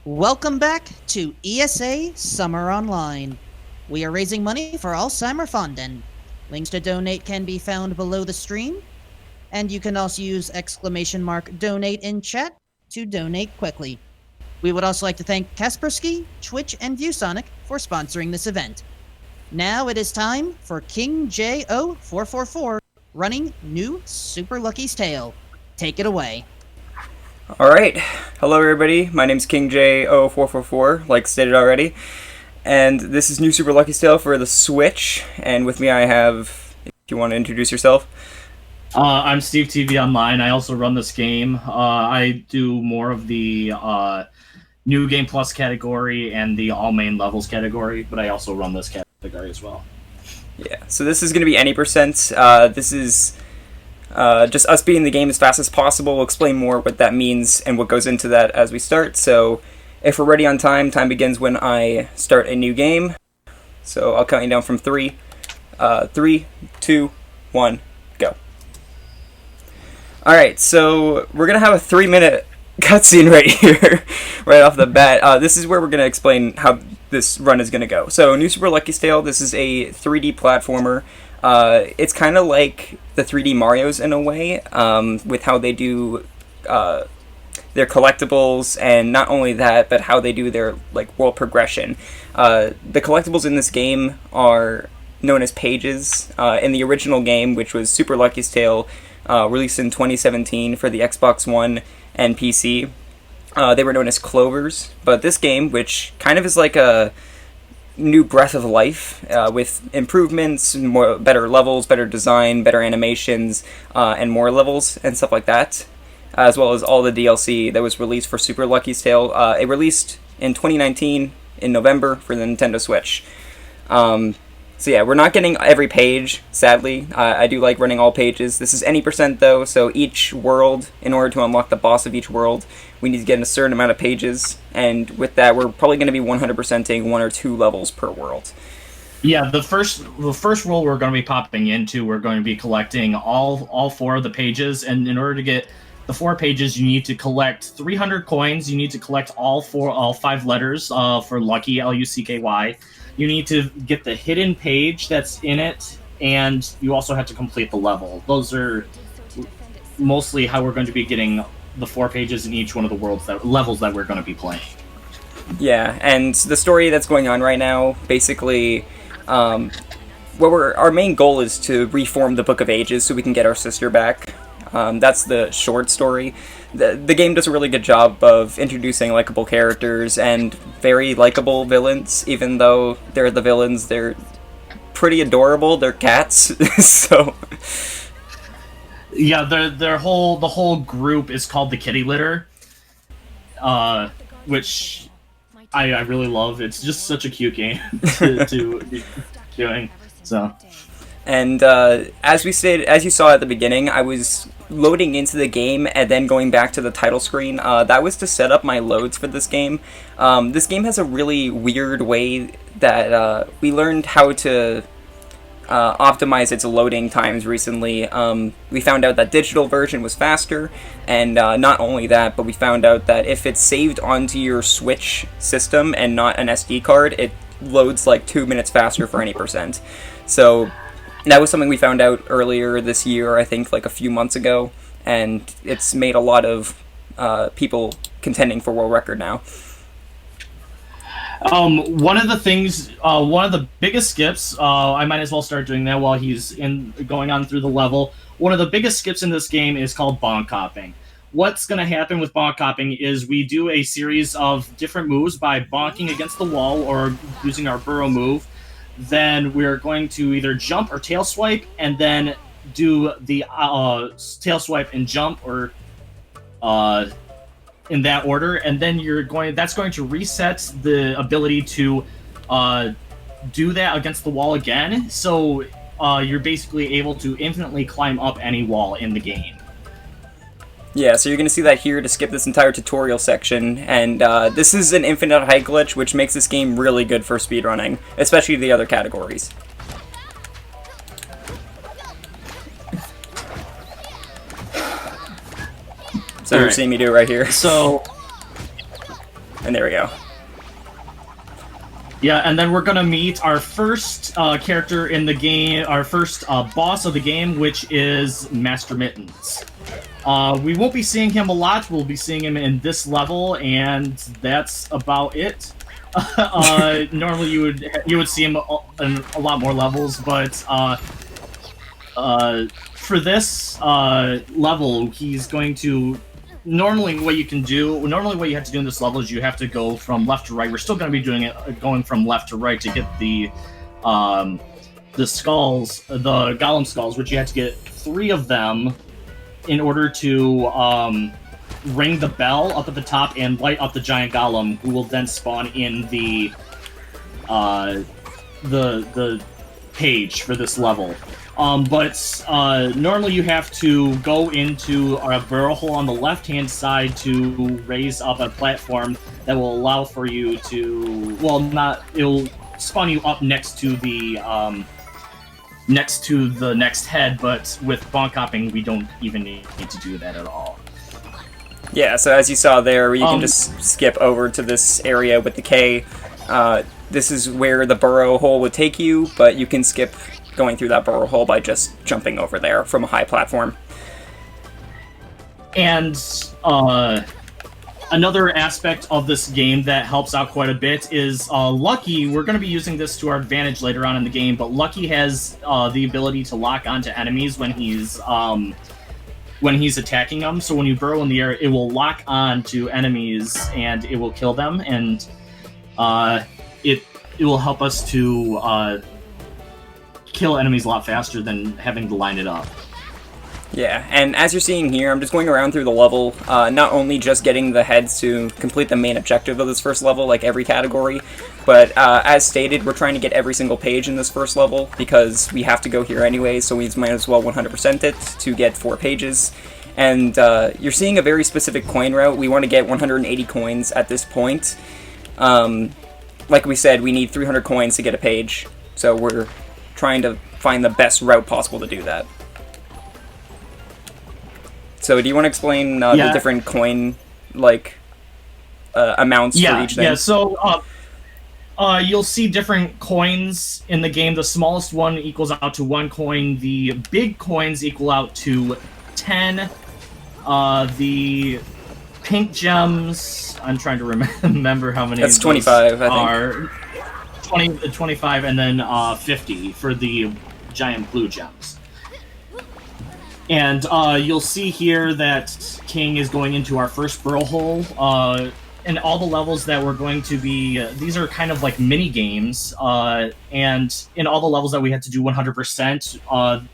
Welcome back to ESA Summer Online. We are raising money for Alzheimer Links to donate can be found below the stream, and you can also use !donate in chat to donate quickly. We would also like to thank Kaspersky, Twitch, and ViewSonic for sponsoring this event. Now it is time for KingjO444 running new Super Lucky's Tale. Take it away. Alright, hello everybody, my name's KingjO444, like stated already, and this is new Super Lucky's Tale for the Switch, and with me I have, if you want to introduce yourself. I'm Steve TV Online. I also run this game. I do more of the New Game Plus category and the All Main Levels category, but I also run this category as well. Yeah, so this is going to be any percent. This is just us beating the game as fast as possible. We'll explain more what that means and what goes into that as we start. So if we're ready on time, time begins when I start a new game. So I'll count you down from 3. 3, 2, 1, go. Alright, so we're going to have a 3-minute cutscene right here, right off the bat. This is where we're going to explain how this run is going to go. So, New Super Lucky's Tale, this is a 3D platformer. It's kind of like the 3D Marios in a way, with how they do their collectibles, and not only that, but how they do their world progression. The collectibles in this game are known as pages. In the original game, which was Super Lucky's Tale, released in 2017 for the Xbox One and PC, they were known as clovers. But this game, which kind of is like a new breath of life, with improvements, better levels, better design, better animations, and more levels and stuff like that, as well as all the DLC that was released for Super Lucky's Tale. It released in 2019 in November for the Nintendo Switch. So yeah, we're not getting every page, sadly. I do like running all pages. This is any percent though, so each world, in order to unlock the boss of each world, we need to get a certain amount of pages, and with that, we're probably going to be 100%ing 1 or 2 levels per world. Yeah, the first world we're going to be popping into, we're going to be collecting all 4 of the pages, and in order to get the 4 pages, you need to collect 300 coins. You need to collect all 5 letters for Lucky, L-U-C-K-Y. You need to get the hidden page that's in it, and you also have to complete the level. Those are mostly how we're going to be getting the 4 pages in each one of the levels that we're going to be playing. Yeah, and the story that's going on right now, basically, our main goal is to reform the Book of Ages so we can get our sister back. That's the short story. The game does a really good job of introducing likable characters and very likable villains. Even though they're the villains, they're pretty adorable. They're cats, so yeah, the whole group is called the Kitty Litter, which I really love. It's just such a cute game to be doing. So. And as you saw at the beginning, I was loading into the game and then going back to the title screen. That was to set up my loads for this game. This game has a really weird way that we learned how to optimize its loading times recently. We found out that digital version was faster, and not only that, but we found out that if it's saved onto your Switch system and not an SD card, it loads like 2 minutes faster for any percent. So that was something we found out earlier this year, I think, like a few months ago, and it's made a lot of people contending for world record now. One of the biggest skips, I might as well start doing that while he's going on through the level. One of the biggest skips in this game is called bonk hopping. What's going to happen with bonk hopping is we do a series of different moves by bonking against the wall or using our burrow move. Then we're going to either jump or tail swipe, and then do the tail swipe and jump, or in that order. And then that's going to reset the ability to do that against the wall again. So you're basically able to infinitely climb up any wall in the game. Yeah, so you're going to see that here to skip this entire tutorial section, and this is an infinite height glitch, which makes this game really good for speedrunning, especially the other categories. So you're seeing me do it right here. So And there we go. Yeah, and then we're gonna meet our first character in the game, our first boss of the game, which is Master Mittens. We won't be seeing him a lot. We'll be seeing him in this level, and that's about it. Normally, you would see him in a lot more levels, but for this level, he's going to. Normally, what you have to do in this level is you have to go from left to right. We're still going to be going from left to right to get the skulls, the golem skulls, which you have to get 3 of them in order to ring the bell up at the top and light up the giant golem, who will then spawn in the page for this level. But normally you have to go into a burrow hole on the left-hand side to raise up a platform that will allow for you to, it'll spawn you up next to the next head, but with bonk hopping, we don't even need to do that at all. Yeah, so as you saw there, you can just skip over to this area with the K. This is where the burrow hole would take you, but you can skip going through that burrow hole by just jumping over there from a high platform. And another aspect of this game that helps out quite a bit is Lucky. We're going to be using this to our advantage later on in the game, but Lucky has the ability to lock onto enemies when he's attacking them. So when you burrow in the air, it will lock on to enemies and it will kill them, and it will help us to kill enemies a lot faster than having to line it up. Yeah, and as you're seeing here, I'm just going around through the level, not only just getting the heads to complete the main objective of this first level, like every category, but as stated, we're trying to get every single page in this first level, because we have to go here anyway, so we might as well 100% it to get 4 pages. And you're seeing a very specific coin route. We want to get 180 coins at this point. Like we said, we need 300 coins to get a page, so we're trying to find the best route possible to do that. So do you want to explain the different coin amounts for each thing? Yeah, so you'll see different coins in the game. The smallest one equals out to 1 coin. The big coins equal out to 10. The pink gems, I'm trying to remember how many. That's 25, I think. 25, and then 50 for the giant blue gems. And you'll see here that King is going into our first burrow hole. And all the levels that we're going to be... these are kind of like mini-games. And in all the levels that we had to do 100%,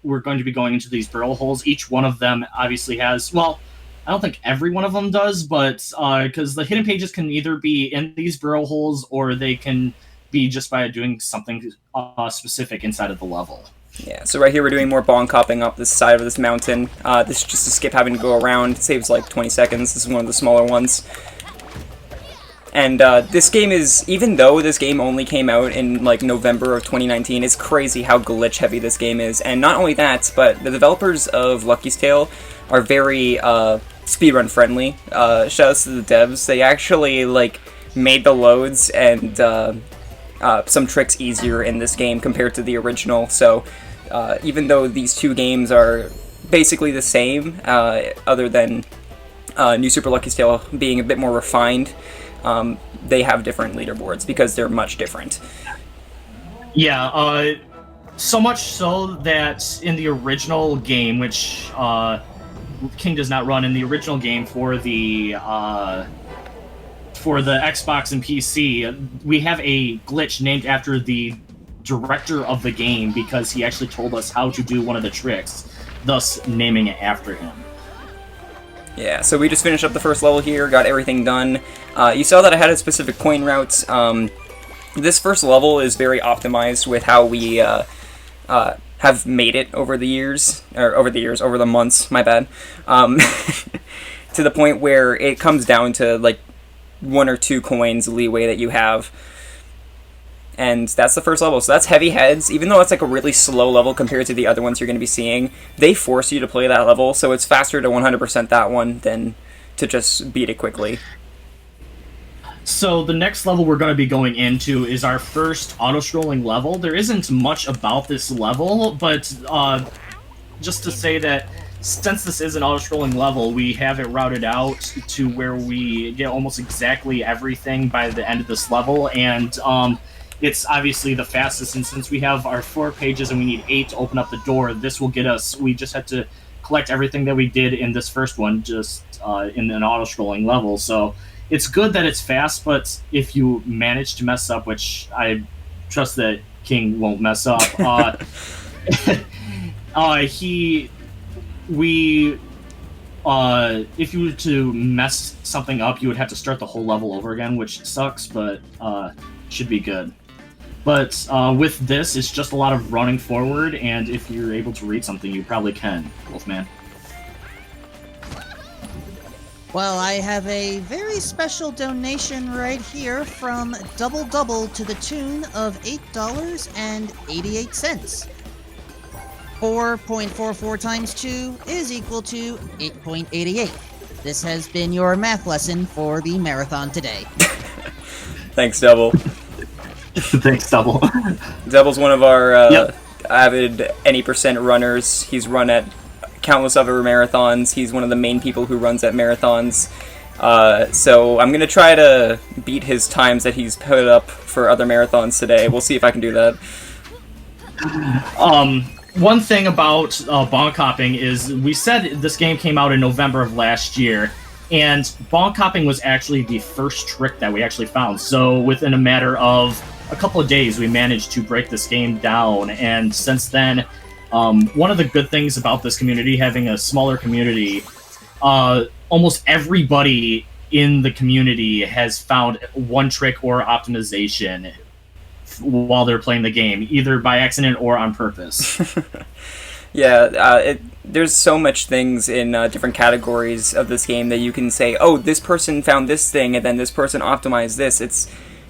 we're going to be going into these burrow holes. Each one of them obviously has... Well, I don't think every one of them does, but... because the hidden pages can either be in these burrow holes, or they can be just by doing something specific inside of the level. Yeah, so right here we're doing more bonk hopping up this side of this mountain. This is just to skip having to go around. It saves like 20 seconds. This is one of the smaller ones. And this game is, even though this game only came out in like November of 2019, it's crazy how glitch heavy this game is. And not only that, but the developers of Lucky's Tale are very speedrun friendly. Shoutouts to the devs. They actually like made the loads and some tricks easier in this game compared to the original. So even though these two games are basically the same, other than New Super Lucky's Tale being a bit more refined, they have different leaderboards because they're much different. Yeah, so much so that in the original game, which King does not run, in the original game for the Xbox and PC, we have a glitch named after the director of the game because he actually told us how to do one of the tricks, thus naming it after him. Yeah, so we just finished up the first level here, got everything done. You saw that I had a specific coin route. This first level is very optimized with how we have made it over the months, my bad. To the point where it comes down to like 1 or 2 coins leeway that you have. And that's the first level. So that's heavy heads. Even though it's like a really slow level compared to the other ones you're going to be seeing, they force you to play that level, so it's faster to 100% that one than to just beat it quickly. So the next level we're going to be going into is our first auto-scrolling level. There isn't much about this level, but just to say that since this is an auto-scrolling level, we have it routed out to where we get almost exactly everything by the end of this level, and it's obviously the fastest, and since we have our 4 pages and we need 8 to open up the door, this will get us, we just have to collect everything that we did in this first one, just in an auto-scrolling level, so it's good that it's fast, but if you manage to mess up, which I trust that King won't mess up, if you were to mess something up, you would have to start the whole level over again, which sucks, but should be good. But with this, it's just a lot of running forward, and if you're able to read something, you probably can, Wolfman. Well, I have a very special donation right here from Double Double to the tune of $8.88. 4.44 times 2 is equal to 8.88. This has been your math lesson for the marathon today. Thanks, Double. Thanks, Double. Double's one of our avid any percent runners. He's run at countless other marathons. He's one of the main people who runs at marathons. So I'm going to try to beat his times that he's put up for other marathons today. We'll see if I can do that. One thing about bonk hopping is we said this game came out in November of last year, and bonk hopping was actually the first trick that we actually found. So within a matter of a couple of days, we managed to break this game down, and since then, one of the good things about this community, having a smaller community, almost everybody in the community has found one trick or optimization while they're playing the game, either by accident or on purpose. There's so much things in different categories of this game that you can say, oh, this person found this thing, and then this person optimized this.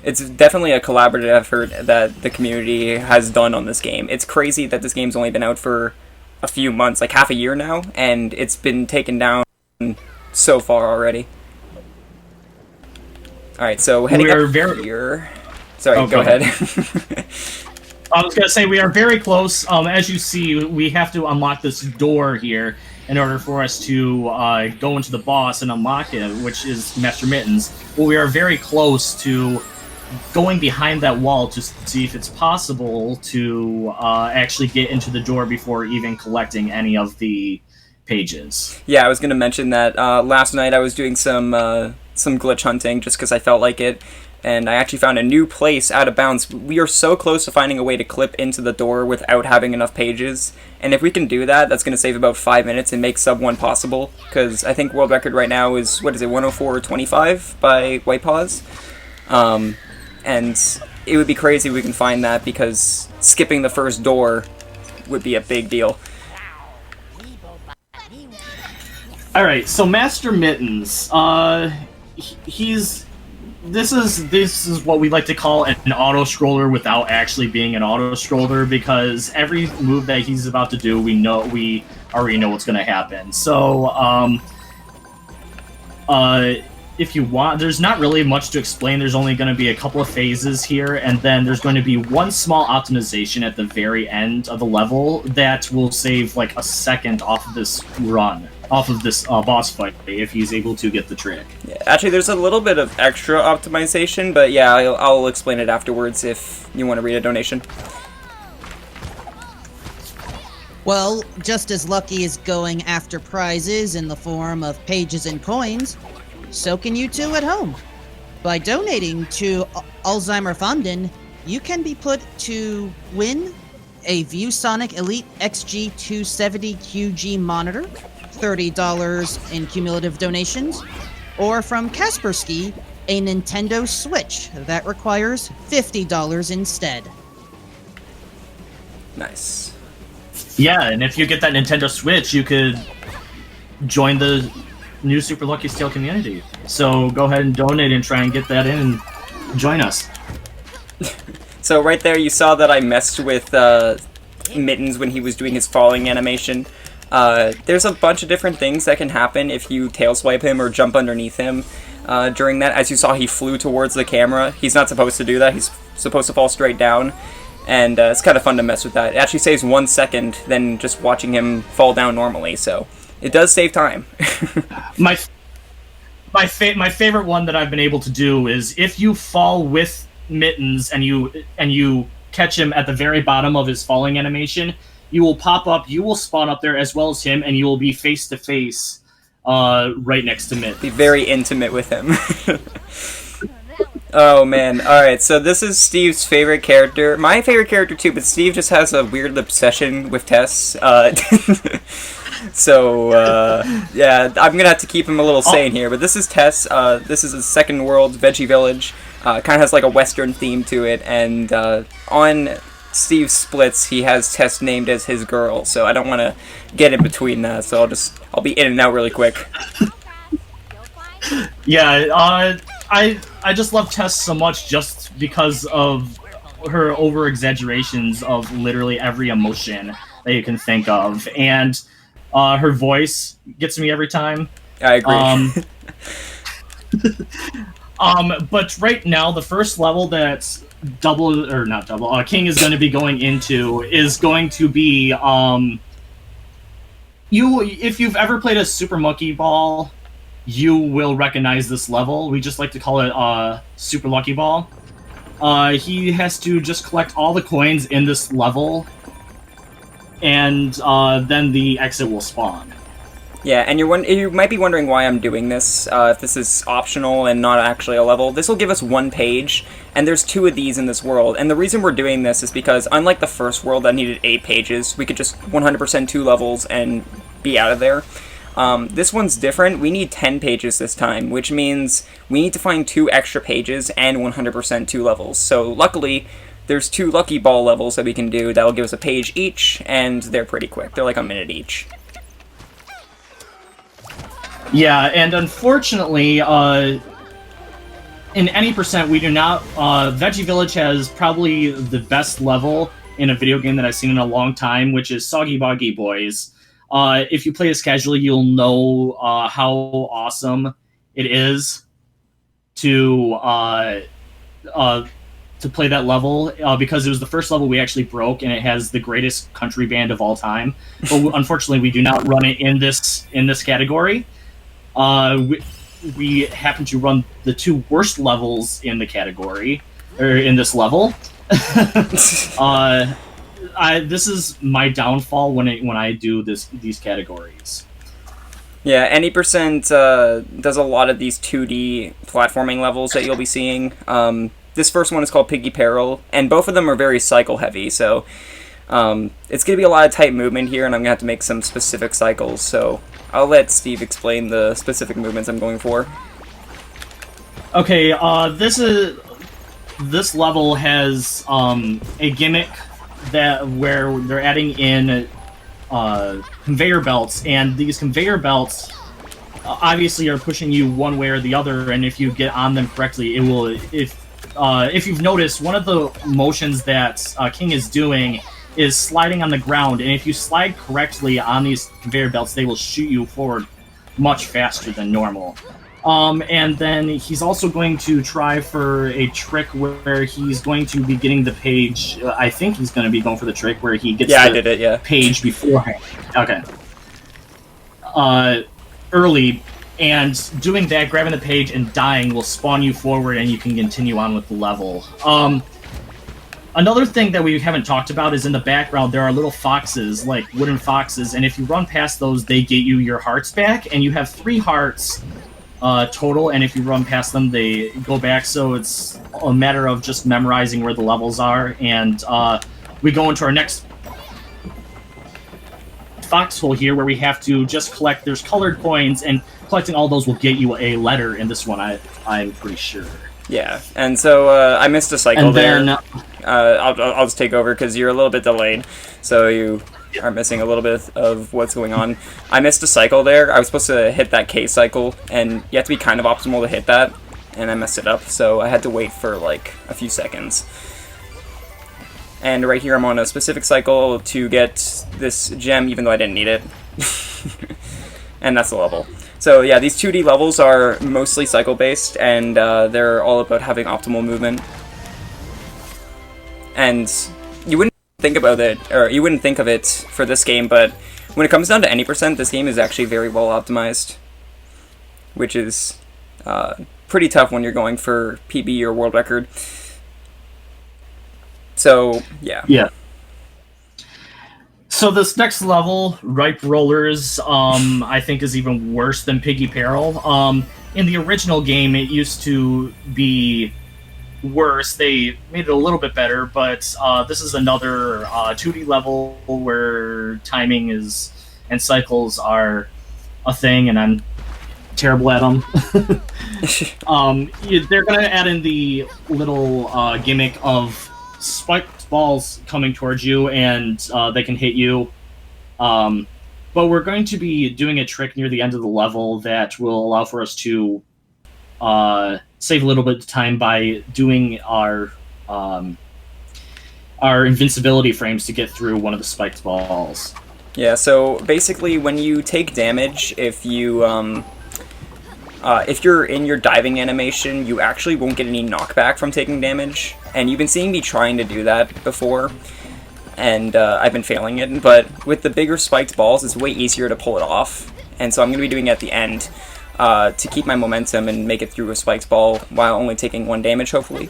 It's definitely a collaborative effort that the community has done on this game. It's crazy that this game's only been out for a few months, like half a year now, and it's been taken down so far already. Alright, so heading up here... Sorry, go ahead. I was going to say, we are very close. As you see, we have to unlock this door here in order for us to go into the boss and unlock it, which is Master Mittens. Well, we are very close to going behind that wall to see if it's possible to actually get into the door before even collecting any of the pages. Yeah, I was going to mention that last night I was doing some glitch hunting just because I felt like it, and I actually found a new place out of bounds. We are so close to finding a way to clip into the door without having enough pages, and if we can do that, that's going to save about 5 minutes and make sub 1 possible, because I think world record right now is, 104.25 by White Paws? And it would be crazy if we can find that, because skipping the first door would be a big deal. Alright, so Master Mittens, This is what we like to call an auto-scroller without actually being an auto-scroller, because every move that he's about to do, we already know what's going to happen. So, if you want, there's not really much to explain. There's only going to be a couple of phases here, and then there's going to be one small optimization at the very end of the level that will save like a second off of this run. Off of this boss fight, if he's able to get the trick. Yeah, actually, there's a little bit of extra optimization, but yeah, I'll explain it afterwards if you want to read a donation. Well, just as Lucky is going after prizes in the form of pages and coins, so can you two at home. By donating to Alzheimer Fonden, you can be put to win a ViewSonic Elite XG270QG monitor, $30 in cumulative donations, or from Kaspersky, a Nintendo Switch that requires $50 instead. Nice. Yeah, and if you get that Nintendo Switch, you could join the new Super Lucky Steel community. So go ahead and donate and try and get that in and join us. So right there, you saw that I messed with Mittens when he was doing his falling animation. There's a bunch of different things that can happen if you tail swipe him or jump underneath him. during that. As you saw, he flew towards the camera. He's not supposed to do that. He's supposed to fall straight down. And it's kind of fun to mess with that. It actually saves 1 second than just watching him fall down normally, so it does save time. My favorite one that I've been able to do is if you fall with Mittens and you catch him at the very bottom of his falling animation, you will pop up, you will spawn up there as well as him, and you will be face to face right next to Mittens. Be very intimate with him. Oh man, alright, so this is Steve's favorite character. My favorite character too, but Steve just has a weird obsession with Tess. So, yeah, I'm gonna have to keep him a little sane here, but this is Tess. This is a second world, Veggie Village. Kind of has like a western theme to it, and on Steve's splits, he has Tess named as his girl, so I don't want to get in between that, so I'll be in and out really quick. Yeah, I just love Tess so much just because of her over-exaggerations of literally every emotion that you can think of, and her voice gets me every time. I agree. But right now, the first level that's King is going to be going into is going to be if you've ever played a Super Monkey Ball, you will recognize this level. We just like to call it Super Lucky Ball. He has to just collect all the coins in this level, and then the exit will spawn. Yeah, and you might be wondering why I'm doing this, if this is optional and not actually a level. This will give us 1 page, and there's 2 of these in this world. And the reason we're doing this is because, unlike the first world that needed 8 pages, we could just 100% 2 levels and be out of there. This one's different. We need 10 pages this time, which means we need to find 2 extra pages and 100% 2 levels. So luckily, there's 2 Lucky Ball levels that we can do that'll give us a page each, and they're pretty quick. They're like a minute each. Yeah, and unfortunately, in any percent, we do not... Veggie Village has probably the best level in a video game that I've seen in a long time, which is Soggy Boggy Boys. If you play this casually, you'll know how awesome it is to play that level, because it was the first level we actually broke, and it has the greatest country band of all time. But unfortunately, we do not run it in this category. We happen to run the 2 worst levels in the category, or in this level. This is my downfall when I do these categories. Yeah, any percent does a lot of these 2D platforming levels that you'll be seeing. This first one is called Piggy Peril, and both of them are very cycle heavy, so it's going to be a lot of tight movement here, and I'm going to have to make some specific cycles, so I'll let Steve explain the specific movements I'm going for. Okay, this level has a gimmick where they're adding in conveyor belts, and these conveyor belts obviously are pushing you one way or the other, and if you get on them correctly, it will... If you've noticed, one of the motions that King is doing is sliding on the ground, and if you slide correctly on these conveyor belts, they will shoot you forward much faster than normal. And then he's also going to try for a trick where he's going to be getting the page. I think he's going to be going for the trick where he gets the page beforehand. Okay. Early, and doing that, grabbing the page and dying will spawn you forward, and you can continue on with the level. Another thing that we haven't talked about is in the background there are little foxes, like wooden foxes, and if you run past those, they get you your hearts back, and you have 3 hearts total, and if you run past them, they go back, so it's a matter of just memorizing where the levels are, and we go into our next foxhole here, where we have to just collect... There's colored coins, and collecting all those will get you a letter in this one, I'm pretty sure. Yeah, and so I missed a cycle and then, there. I'll just take over because you're a little bit delayed, so you are missing a little bit of what's going on. I missed a cycle there. I was supposed to hit that K cycle, and you have to be kind of optimal to hit that, and I messed it up, so I had to wait for like a few seconds. And right here I'm on a specific cycle to get this gem, even though I didn't need it. And that's the level. So yeah, these 2D levels are mostly cycle based, and they're all about having optimal movement. And you wouldn't think about it, or you wouldn't think of it for this game, but when it comes down to any percent, this game is actually very well optimized, which is pretty tough when you're going for PB or world record. So yeah. Yeah. So this next level, Ripe Rollers, I think is even worse than Piggy Peril. In the original game, it used to be worse. They made it a little bit better, but this is another 2D level where timing is and cycles are a thing, and I'm terrible at them. They're going to add in the little gimmick of spiked balls coming towards you, and they can hit you. But we're going to be doing a trick near the end of the level that will allow for us to save a little bit of time by doing our invincibility frames to get through one of the spiked balls. Yeah, so basically when you take damage, if you're in your diving animation, you actually won't get any knockback from taking damage. And you've been seeing me trying to do that before, and I've been failing it. But with the bigger spiked balls, it's way easier to pull it off. And so I'm going to be doing it at the end to keep my momentum and make it through a spiked ball while only taking 1 damage, hopefully.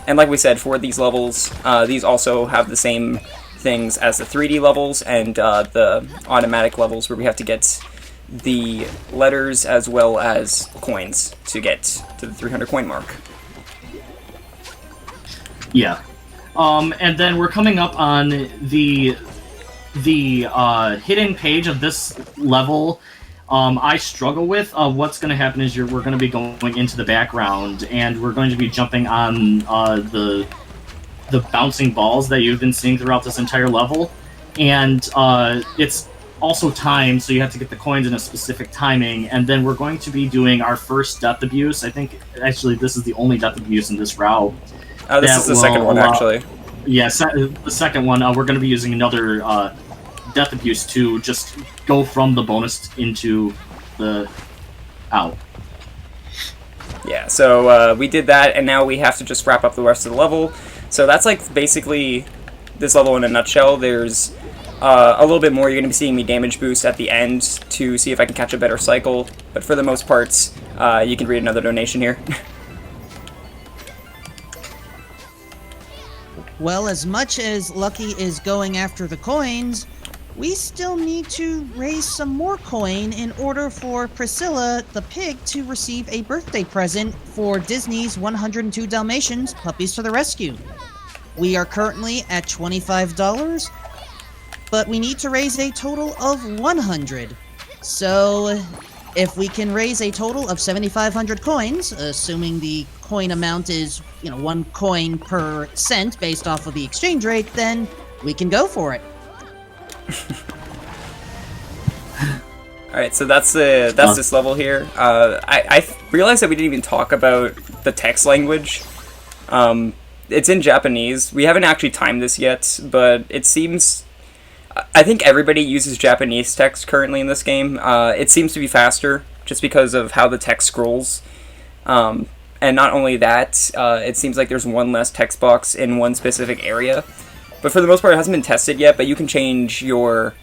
And like we said, for these levels, these also have the same things as the 3D levels and the automatic levels where we have to get the letters as well as coins to get to the 300 coin mark. Yeah. And then we're coming up on the hidden page of this level. I struggle with what's going to happen is we're going to be going into the background, and we're going to be jumping on the bouncing balls that you've been seeing throughout this entire level, and it's also timed, so you have to get the coins in a specific timing. And then we're going to be doing our first death abuse. I think actually this is the only death abuse in this route. This is the second one, actually. Yeah, the second one. We're going to be using another death abuse to just go from the bonus into the out. Yeah, so we did that, and now we have to just wrap up the rest of the level. So that's like basically this level in a nutshell. There's a little bit more. You're going to be seeing me damage boost at the end to see if I can catch a better cycle. But for the most parts, you can read another donation here. Well, as much as Lucky is going after the coins, we still need to raise some more coin in order for Priscilla the pig to receive a birthday present for Disney's 102 Dalmatians Puppies to the Rescue. We are currently at $25, but we need to raise a total of 100. So if we can raise a total of 7,500 coins, assuming the coin amount is, 1 coin per cent based off of the exchange rate, then we can go for it. Alright, so that's this level here. I realized that we didn't even talk about the text language. It's in Japanese. We haven't actually timed this yet, but it seems... I think everybody uses Japanese text currently in this game. It seems to be faster, just because of how the text scrolls. And not only that, it seems like there's 1 less text box in 1 specific area. But for the most part, it hasn't been tested yet, but you can change your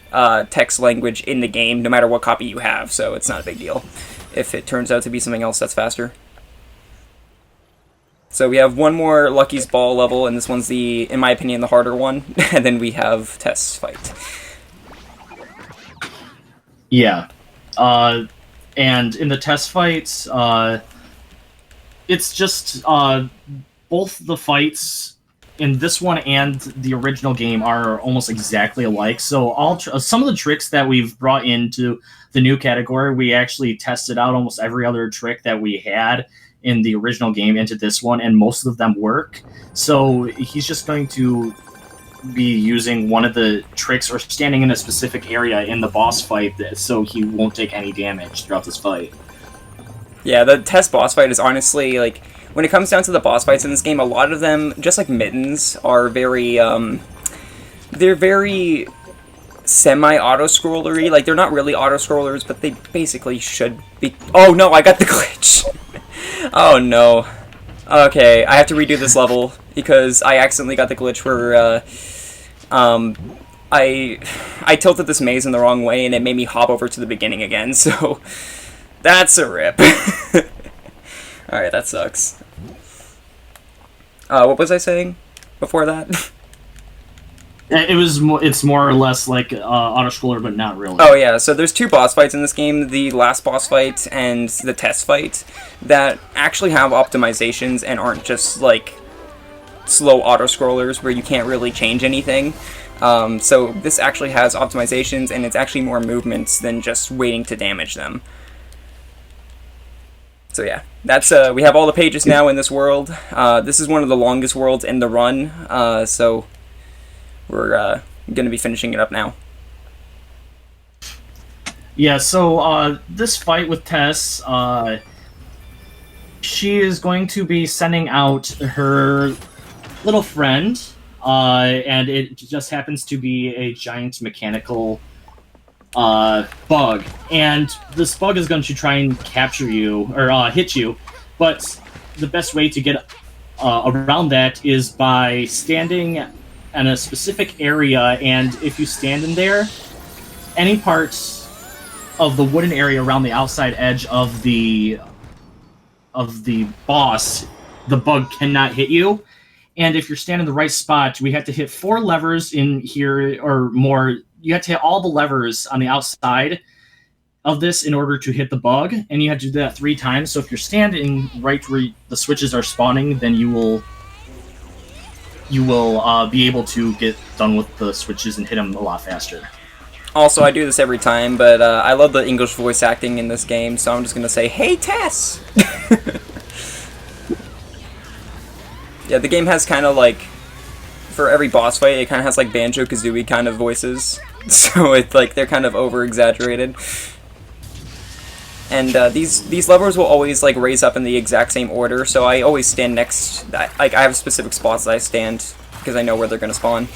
text language in the game, no matter what copy you have, so it's not a big deal if it turns out to be something else that's faster. So we have 1 more Lucky's Ball level, and this one's in my opinion, the harder one, and then we have Tess fight. Yeah. And in the Tess fights, it's just both the fights in this one and the original game are almost exactly alike. So some of the tricks that we've brought into the new category, we actually tested out almost every other trick that we had in the original game into this one, and most of them work. So he's just going to be using one of the tricks or standing in a specific area in the boss fight so he won't take any damage throughout this fight. Yeah, the Tess boss fight is honestly, like, when it comes down to the boss fights in this game, a lot of them, just like Mittens, are very, they're very semi-auto-scrollery. Like, they're not really auto-scrollers, but they basically should be. Oh no, I got the glitch. Oh no. Okay, I have to redo this level because I accidentally got the glitch where I tilted this maze in the wrong way and it made me hop over to the beginning again. So that's a rip. All right, that sucks. What was I saying before that? It's more or less like auto scroller, but not really. Oh yeah, so there's 2 boss fights in this game, the last boss fight and the Tess fight, that actually have optimizations and aren't just like slow auto scrollers where you can't really change anything. So this actually has optimizations and it's actually more movements than just waiting to damage them. So yeah, that's we have all the pages now in this world. This is one of the longest worlds in the run, so we're going to be finishing it up now. Yeah, so this fight with Tess, she is going to be sending out her little friend, and it just happens to be a giant mechanical bug. And this bug is going to try and capture you, or hit you, but the best way to get around that is by standing in a specific area, and if you stand in there, any parts of the wooden area around the outside edge of the boss, the bug cannot hit you. And if you're standing in the right spot, we have to hit 4 levers in here or more. You have to hit all the levers on the outside of this in order to hit the bug, and you have to do that 3 times. So if you're standing right where the switches are spawning, then you will be able to get done with the switches and hit them a lot faster. Also, I do this every time, but I love the English voice acting in this game, so I'm just going to say, "Hey, Tess!" Yeah, the game has kind of like, for every boss fight, it kind of has like Banjo-Kazooie kind of voices. So it's like, they're kind of over-exaggerated. And these levers will always like raise up in the exact same order, so I always stand next. Like, I have specific spots that I stand because I know where they're going to spawn.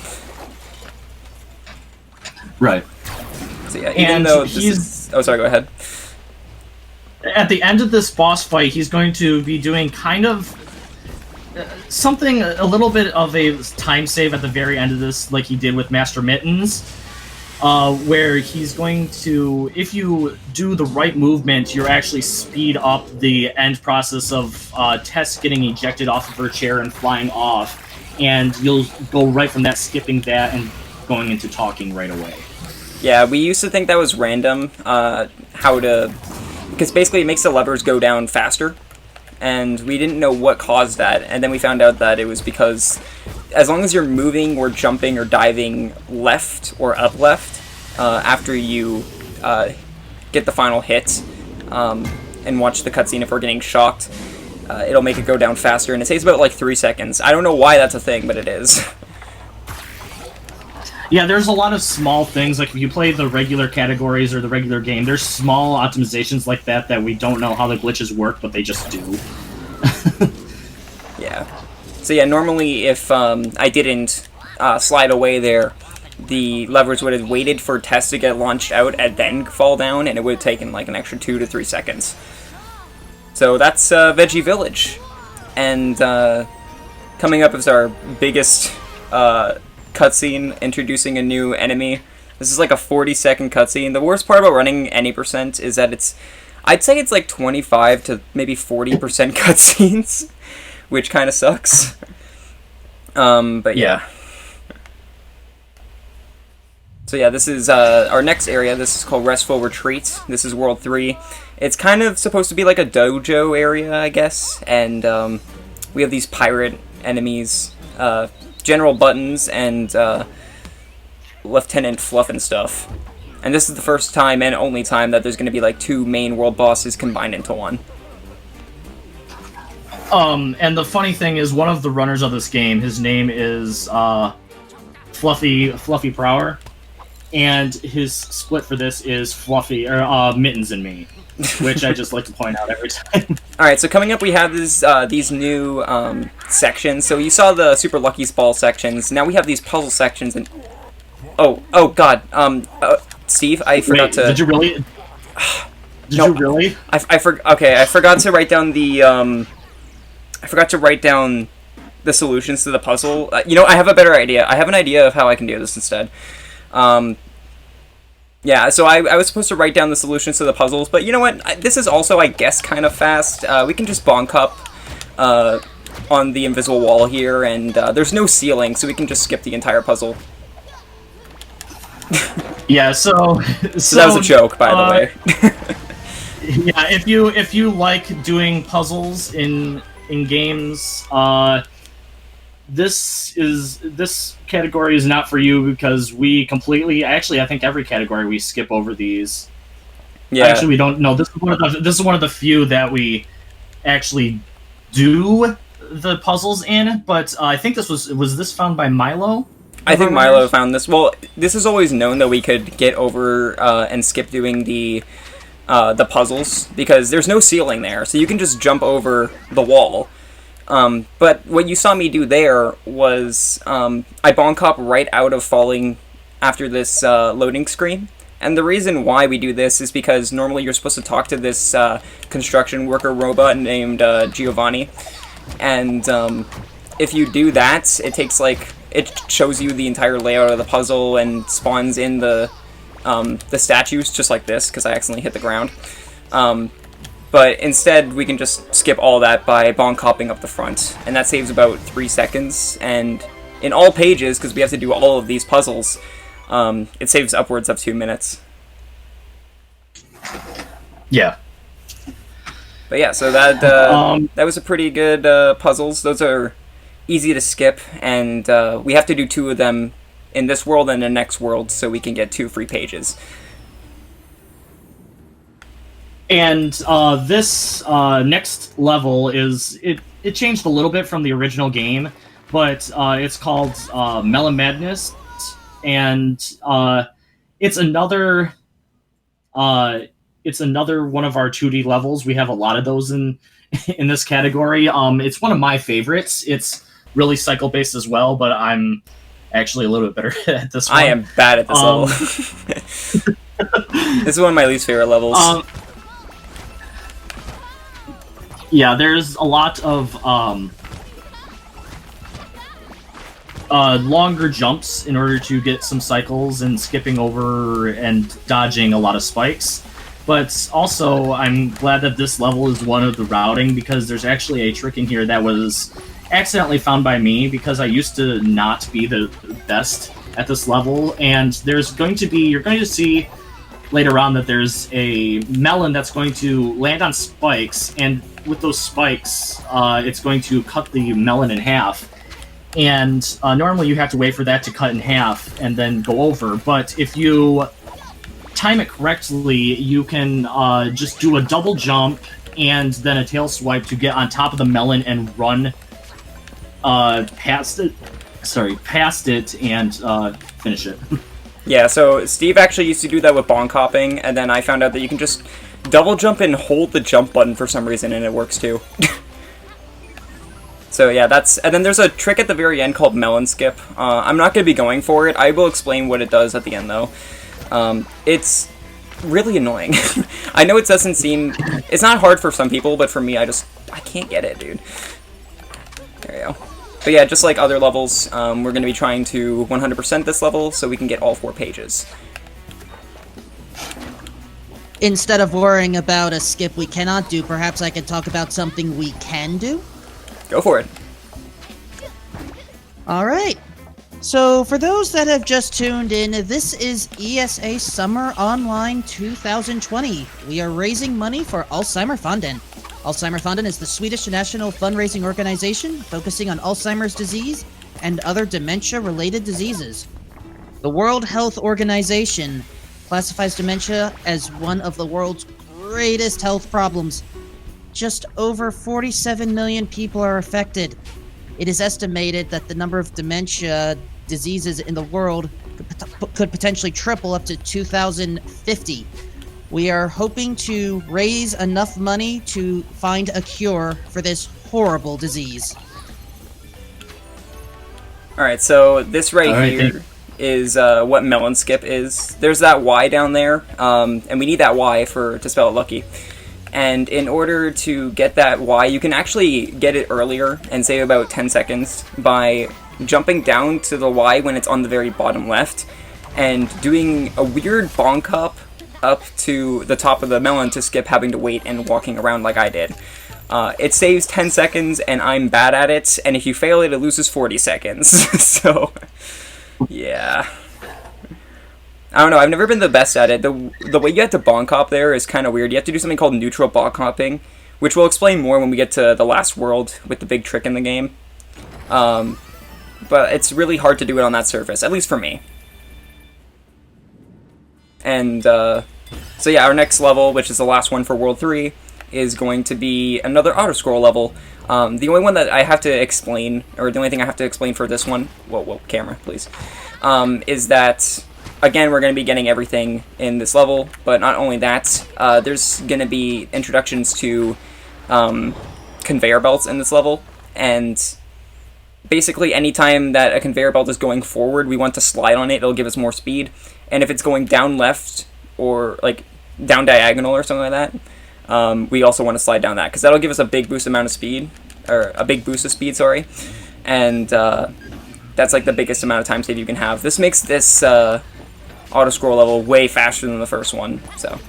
Right. So yeah, even though this is... Oh, sorry, go ahead. At the end of this boss fight, he's going to be doing kind of something, a little bit of a time save at the very end of this, like he did with Master Mittens, where he's going to, if you do the right movement, you're actually speed up the end process of Tess getting ejected off of her chair and flying off, and you'll go right from that, skipping that, and going into talking right away. Yeah, we used to think that was random, because basically it makes the levers go down faster, and we didn't know what caused that, and then we found out that it was because as long as you're moving or jumping or diving left or up left, after you get the final hit, and watch the cutscene if we're getting shocked, it'll make it go down faster, and it takes about like 3 seconds. I don't know why that's a thing, but it is. Yeah, there's a lot of small things, like if you play the regular categories or the regular game, there's small optimizations like that we don't know how the glitches work, but they just do. Yeah. So yeah, normally if I didn't slide away there, the levers would have waited for Tess to get launched out and then fall down, and it would have taken like an extra 2 to 3 seconds. So that's Veggie Village. And coming up is our biggest cutscene, introducing a new enemy. This is like a 40-second cutscene. The worst part about running any percent is that I'd say it's like 25 to maybe 40% cutscenes, which kind of sucks. But yeah. So yeah, this is our next area. This is called Restful Retreats. This is World 3. It's kind of supposed to be like a dojo area, I guess, and we have these pirate enemies, General Buttons and Lieutenant Fluff and stuff. And this is the first time and only time that there's going to be like 2 main world bosses combined into one. And the funny thing is, one of the runners of this game, his name is Fluffy Prower, and his split for this is Mittens and me, which I just like to point out every time. Alright, so coming up we have these new sections. So you saw the Super Lucky Ball sections. Now we have these puzzle sections, and Oh God. Steve, I forgot to. Did you really? Did No, you really? Okay, I forgot to write down the I forgot to write down the solutions to the puzzle. I have a better idea. I have an idea of how I can do this instead. Yeah, so I was supposed to write down the solutions to the puzzles, but you know what? This is also, I guess, kind of fast. We can just bonk up on the invisible wall here, and there's no ceiling, so we can just skip the entire puzzle. Yeah, so that was a joke, by the way. Yeah, if you like doing puzzles in games, this category is not for you because we completely, actually I think every category we skip over these. Yeah. Actually, we don't know. This is one of the few that we actually do the puzzles in, but I think this was this found by Milo? I think Milo found this. Well, this is always known that we could get over and skip doing the puzzles because there's no ceiling there, so you can just jump over the wall. But what you saw me do there was I bonk hop right out of falling after this loading screen. And the reason why we do this is because normally you're supposed to talk to this construction worker robot named Giovanni. And if you do that, it shows you the entire layout of the puzzle and spawns in the statues just like this, because I accidentally hit the ground. But instead, we can just skip all that by bonk hopping up the front, and that saves about 3 seconds, and in all pages, because we have to do all of these puzzles, it saves upwards of 2 minutes. Yeah. But yeah, so that was a pretty good puzzles. Those are easy to skip, and we have to do 2 of them in this world and the next world, so we can get 2 free pages. And this next level it changed a little bit from the original game, but it's called Melon Madness, and it's another one of our 2D levels. We have a lot of those in this category. It's one of my favorites. It's really cycle based as well, but I'm actually a little bit better at this one. I am bad at this level. This is one of my least favorite levels. Yeah, there's a lot of longer jumps in order to get some cycles and skipping over and dodging a lot of spikes. But also, I'm glad that this level is one of the routing, because there's actually a trick in here that was accidentally found by me, because I used to not be the best at this level, and you're going to see later on that there's a melon that's going to land on spikes, and with those spikes, it's going to cut the melon in half. And normally you have to wait for that to cut in half and then go over, but if you time it correctly, you can just do a double jump and then a tail swipe to get on top of the melon and run past it and finish it. Yeah, so Steve actually used to do that with bonk hopping, and then I found out that you can just double jump and hold the jump button for some reason, and it works too. So yeah, and then there's a trick at the very end called melon skip. I'm not going to be going for it. I will explain what it does at the end, though. It's really annoying. I know it doesn't seem... It's not hard for some people, but for me, I can't get it, dude. There you go. But yeah, just like other levels, we're going to be trying to 100% this level so we can get all 4 pages. Instead of worrying about a skip we cannot do, perhaps I could talk about something we can do? Go for it. Alright. So, for those that have just tuned in, this is ESA Summer Online 2020. We are raising money for Alzheimerfonden. Alzheimerfonden is the Swedish national fundraising organization focusing on Alzheimer's disease and other dementia-related diseases. The World Health Organization classifies dementia as one of the world's greatest health problems. Just over 47 million people are affected. It is estimated that the number of dementia diseases in the world could potentially triple up to 2050. We are hoping to raise enough money to find a cure for this horrible disease. Alright, so this right here... is what melon skip is. There's that Y down there, and we need that Y to spell it lucky. And in order to get that Y, you can actually get it earlier and save about 10 seconds by jumping down to the Y when it's on the very bottom left, and doing a weird bonk hop up to the top of the melon to skip having to wait and walking around like I did. It saves 10 seconds, and I'm bad at it, and if you fail it, it loses 40 seconds. So, yeah. I don't know, I've never been the best at it. The way you have to bonk hop there is kind of weird. You have to do something called neutral bonk hopping, which we'll explain more when we get to the last world with the big trick in the game. But it's really hard to do it on that surface, at least for me. And, so yeah, our next level, which is the last one for World 3, is going to be another auto-scroll level. The only one that I have to explain, or the only thing I have to explain for this one, whoa, camera, please, is that, again, we're going to be getting everything in this level, but not only that, there's going to be introductions to conveyor belts in this level, and basically anytime that a conveyor belt is going forward, we want to slide on it, it'll give us more speed, and if it's going down left, or like down diagonal or something like that, we also want to slide down that, because that'll give us a big boost amount of speed, or a big boost of speed, sorry, and that's like the biggest amount of time save you can have. This makes this auto-scroll level way faster than the first one, so.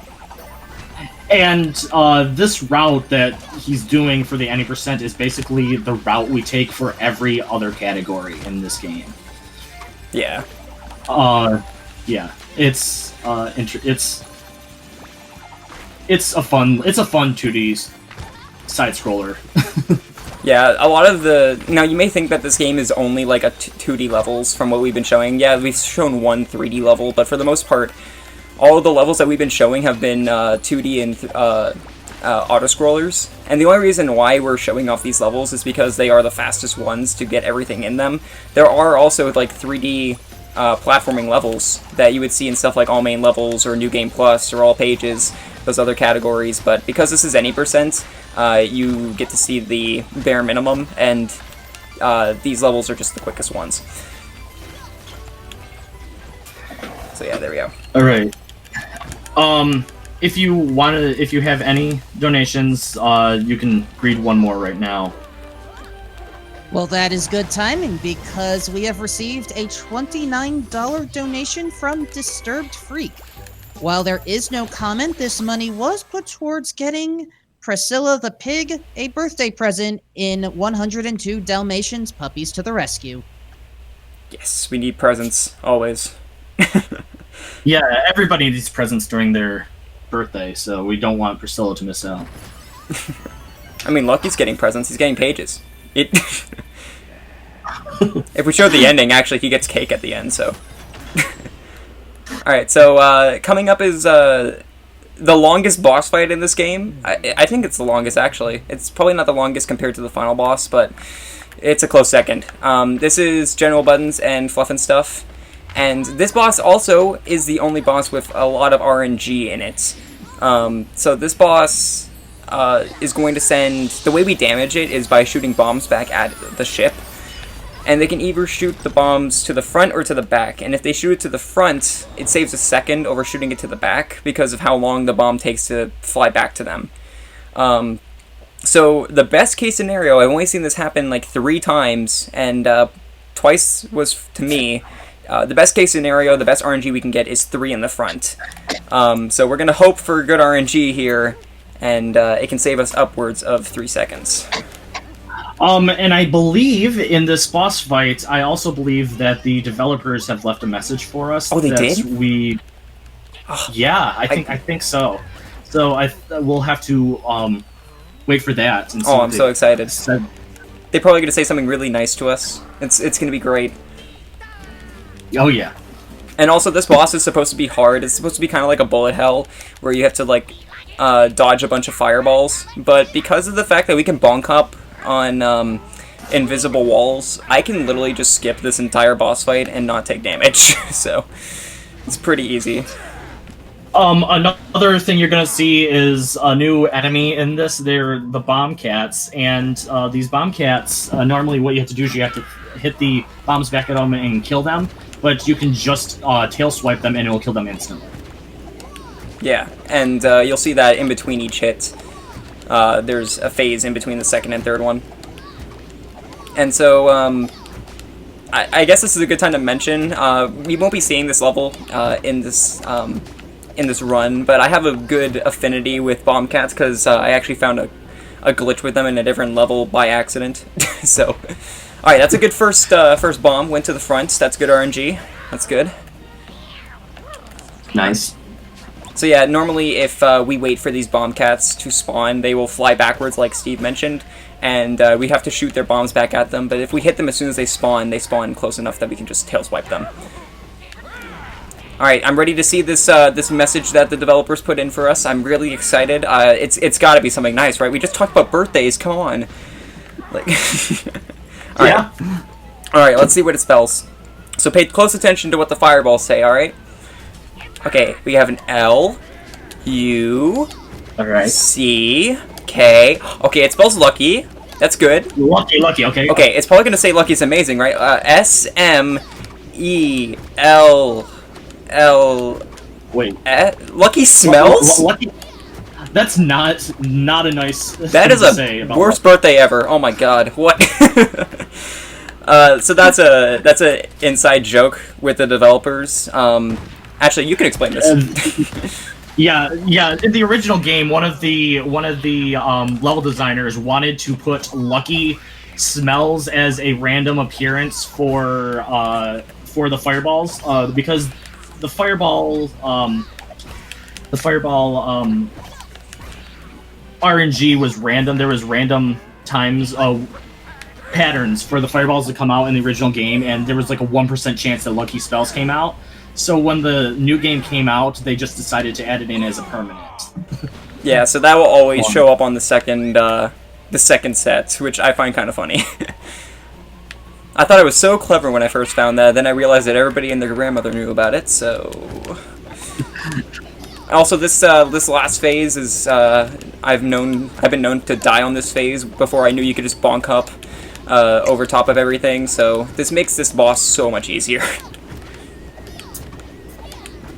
And this route that he's doing for the any percent is basically the route we take for every other category in this game. Yeah. Yeah. It's a fun 2D side scroller. Yeah, a lot of the... Now, you may think that this game is only, like, a 2D levels from what we've been showing. Yeah, we've shown one 3D level, but for the most part, all of the levels that we've been showing have been 2D and auto-scrollers. And the only reason why we're showing off these levels is because they are the fastest ones to get everything in them. There are also, like, 3D platforming levels that you would see in stuff like All Main Levels or New Game Plus or All Pages, those other categories, but because this is any percent, you get to see the bare minimum, and these levels are just the quickest ones. So yeah, there we go. All right. If you have any donations, you can read one more right now. Well, that is good timing, because we have received a $29 donation from Disturbed Freak. While there is no comment, this money was put towards getting Priscilla the Pig a birthday present in 102 Dalmatians Puppies to the Rescue. Yes, we need presents, always. Yeah, everybody needs presents during their birthday, so we don't want Priscilla to miss out. I mean, Lucky's getting presents, he's getting pages. If we showed the ending, actually, he gets cake at the end, so... Alright, so coming up is the longest boss fight in this game. I think it's the longest, actually. It's probably not the longest compared to the final boss, but it's a close second. This is General Buttons and Fluff and Stuff. And this boss also is the only boss with a lot of RNG in it. So this boss is going to send... The way we damage it is by shooting bombs back at the ship. And they can either shoot the bombs to the front or to the back. And if they shoot it to the front, it saves a second over shooting it to the back because of how long the bomb takes to fly back to them. So the best case scenario, I've only seen this happen like 3 times, and twice was to me. The best case scenario, the best RNG we can get is 3 in the front. So we're going to hope for good RNG here, and it can save us upwards of 3 seconds. And I believe in this boss fight, I also believe that the developers have left a message for us. Oh, they did? Yeah, I think so. So we'll have to wait for that. And see I'm so excited. Said. They're probably going to say something really nice to us. It's going to be great. Oh, yeah. And also, this boss is supposed to be hard. It's supposed to be kind of like a bullet hell, where you have to, like, dodge a bunch of fireballs. But because of the fact that we can bonk hop on invisible walls, I can literally just skip this entire boss fight and not take damage. So, it's pretty easy. Another thing you're gonna see is a new enemy in this. They're the bomb cats, and these bomb cats, normally what you have to do is you have to hit the bombs back at them and kill them. but you can just tail swipe them and it will kill them instantly. Yeah, and you'll see that in between each hit, there's a phase in between the second and third one. And so, I guess this is a good time to mention, we won't be seeing this level in this run, but I have a good affinity with bomb cats because I actually found a glitch with them in a different level by accident. So, alright, that's a good first bomb, went to the front, that's good RNG, that's good. Nice. So yeah, normally if we wait for these bomb cats to spawn, they will fly backwards like Steve mentioned, and we have to shoot their bombs back at them, but if we hit them as soon as they spawn close enough that we can just tail swipe them. Alright, I'm ready to see this this message that the developers put in for us. I'm really excited. It's gotta be something nice, right? We just talked about birthdays, come on. Like, alright. Yeah. Alright, let's see what it spells. So pay close attention to what the fireballs say, alright? Okay, we have an L, U, Alright. C, K. Okay, it spells lucky. That's good. Lucky, okay. Okay, it's probably gonna say lucky is amazing, right? S, M, E, L, L. Wait. Lucky smells? Lucky. That's not a nice That thing is to say a about worst lucky. birthday ever. Oh my god, what? So that's a inside joke with the developers. Actually, you can explain this. Yeah. In the original game, one of the level designers wanted to put lucky smells as a random appearance for the fireballs, because the fireball RNG was random. There was random times patterns for the fireballs to come out in the original game, and there was like a 1% chance that lucky spells came out. So when the new game came out, they just decided to add it in as a permanent. Yeah, so that will always show up on the second set, which I find kind of funny. I thought it was so clever when I first found that, then I realized that everybody and their grandmother knew about it, so... Also, this last phase is, I've been known to die on this phase before I knew you could just bonk up over top of everything, so this makes this boss so much easier.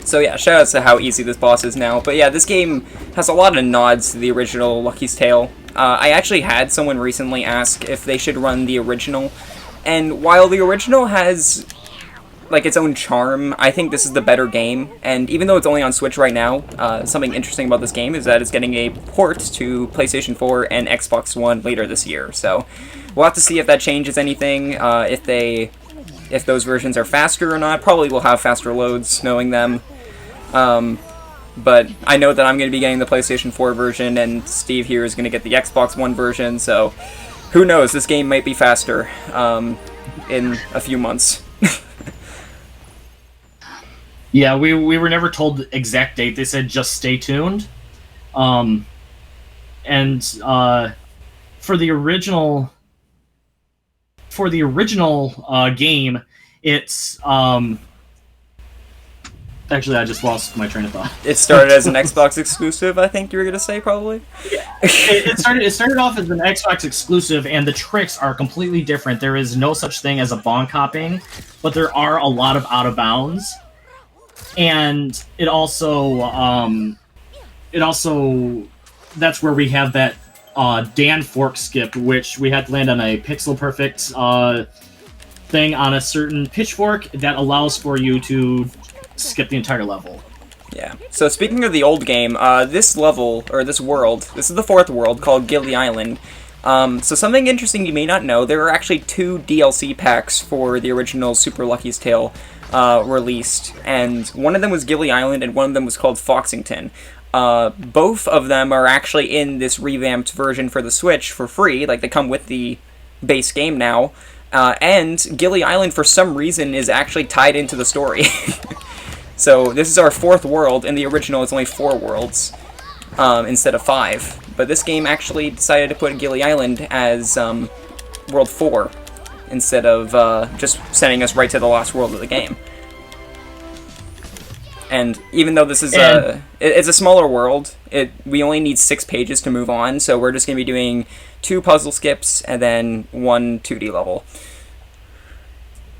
So yeah, shoutouts to how easy this boss is now. But yeah, this game has a lot of nods to the original Lucky's Tale. I actually had someone recently ask if they should run the original, and while the original has like its own charm, I think this is the better game. And even though it's only on Switch right now, something interesting about this game is that it's getting a port to PlayStation 4 and Xbox One later this year. So we'll have to see if that changes anything, if those versions are faster or not. Probably will have faster loads, knowing them. But I know that I'm going to be getting the PlayStation 4 version, and Steve here is going to get the Xbox One version, so who knows, this game might be faster in a few months. Yeah, we were never told the exact date. They said just stay tuned. For the original game, it's actually, I just lost my train of thought. It started as an Xbox exclusive, I think you were going to say, probably? Yeah. It started off as an Xbox exclusive, and the tricks are completely different. There is no such thing as a bonk hopping, but there are a lot of out of bounds. And it also that's where we have that Dan fork skip, which we had to land on a pixel perfect thing on a certain pitchfork that allows for you to skip the entire level. Yeah. So speaking of the old game, this level, or this world, this is the fourth world called Gilly Island. So something interesting you may not know, there are actually 2 DLC packs for the original Super Lucky's Tale released, and one of them was Gilly Island and one of them was called Foxington. Both of them are actually in this revamped version for the Switch for free, like they come with the base game now, and Gilly Island for some reason is actually tied into the story. So this is our 4th world. In the original it's only 4 worlds instead of 5, but this game actually decided to put Gilly Island as world 4 instead of just sending us right to the last world of the game. And even though this is it's a smaller world, we only need 6 pages to move on, so we're just going to be doing 2 puzzle skips and then 1 2D level.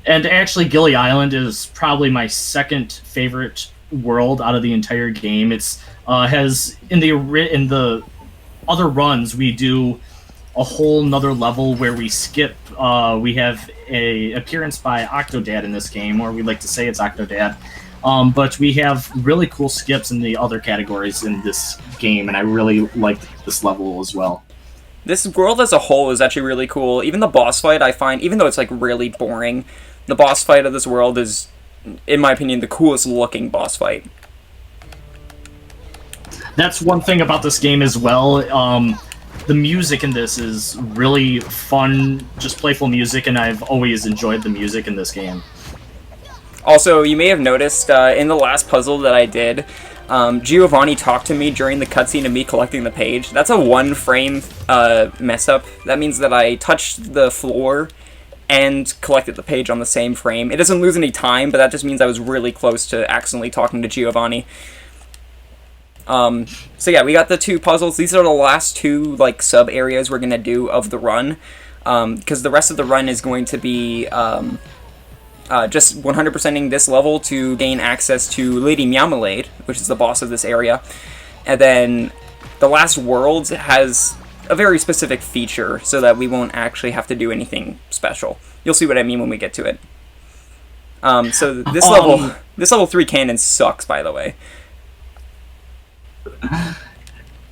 And actually, Gilly Island is probably my second favorite world out of the entire game. It's has in the other runs we do a whole nother level where we skip. We have a appearance by Octodad in this game, or we like to say it's Octodad. But we have really cool skips in the other categories in this game, and I really like this level as well. This world as a whole is actually really cool. Even the boss fight, I find, even though it's like really boring, the boss fight of this world is, in my opinion, the coolest looking boss fight. That's one thing about this game as well. The music in this is really fun, just playful music, and I've always enjoyed the music in this game. Also, you may have noticed in the last puzzle that I did, Giovanni talked to me during the cutscene of me collecting the page. That's a one frame mess up. That means that I touched the floor and collected the page on the same frame. It doesn't lose any time, but that just means I was really close to accidentally talking to Giovanni. So yeah, we got the 2 puzzles. These are the last 2 like sub areas we're gonna do of the run, because the rest of the run is going to be just 100%ing this level to gain access to Lady Meowmalade, which is the boss of this area, and then the last world has a very specific feature so that we won't actually have to do anything special. You'll see what I mean when we get to it. So this level 3 cannon sucks, by the way.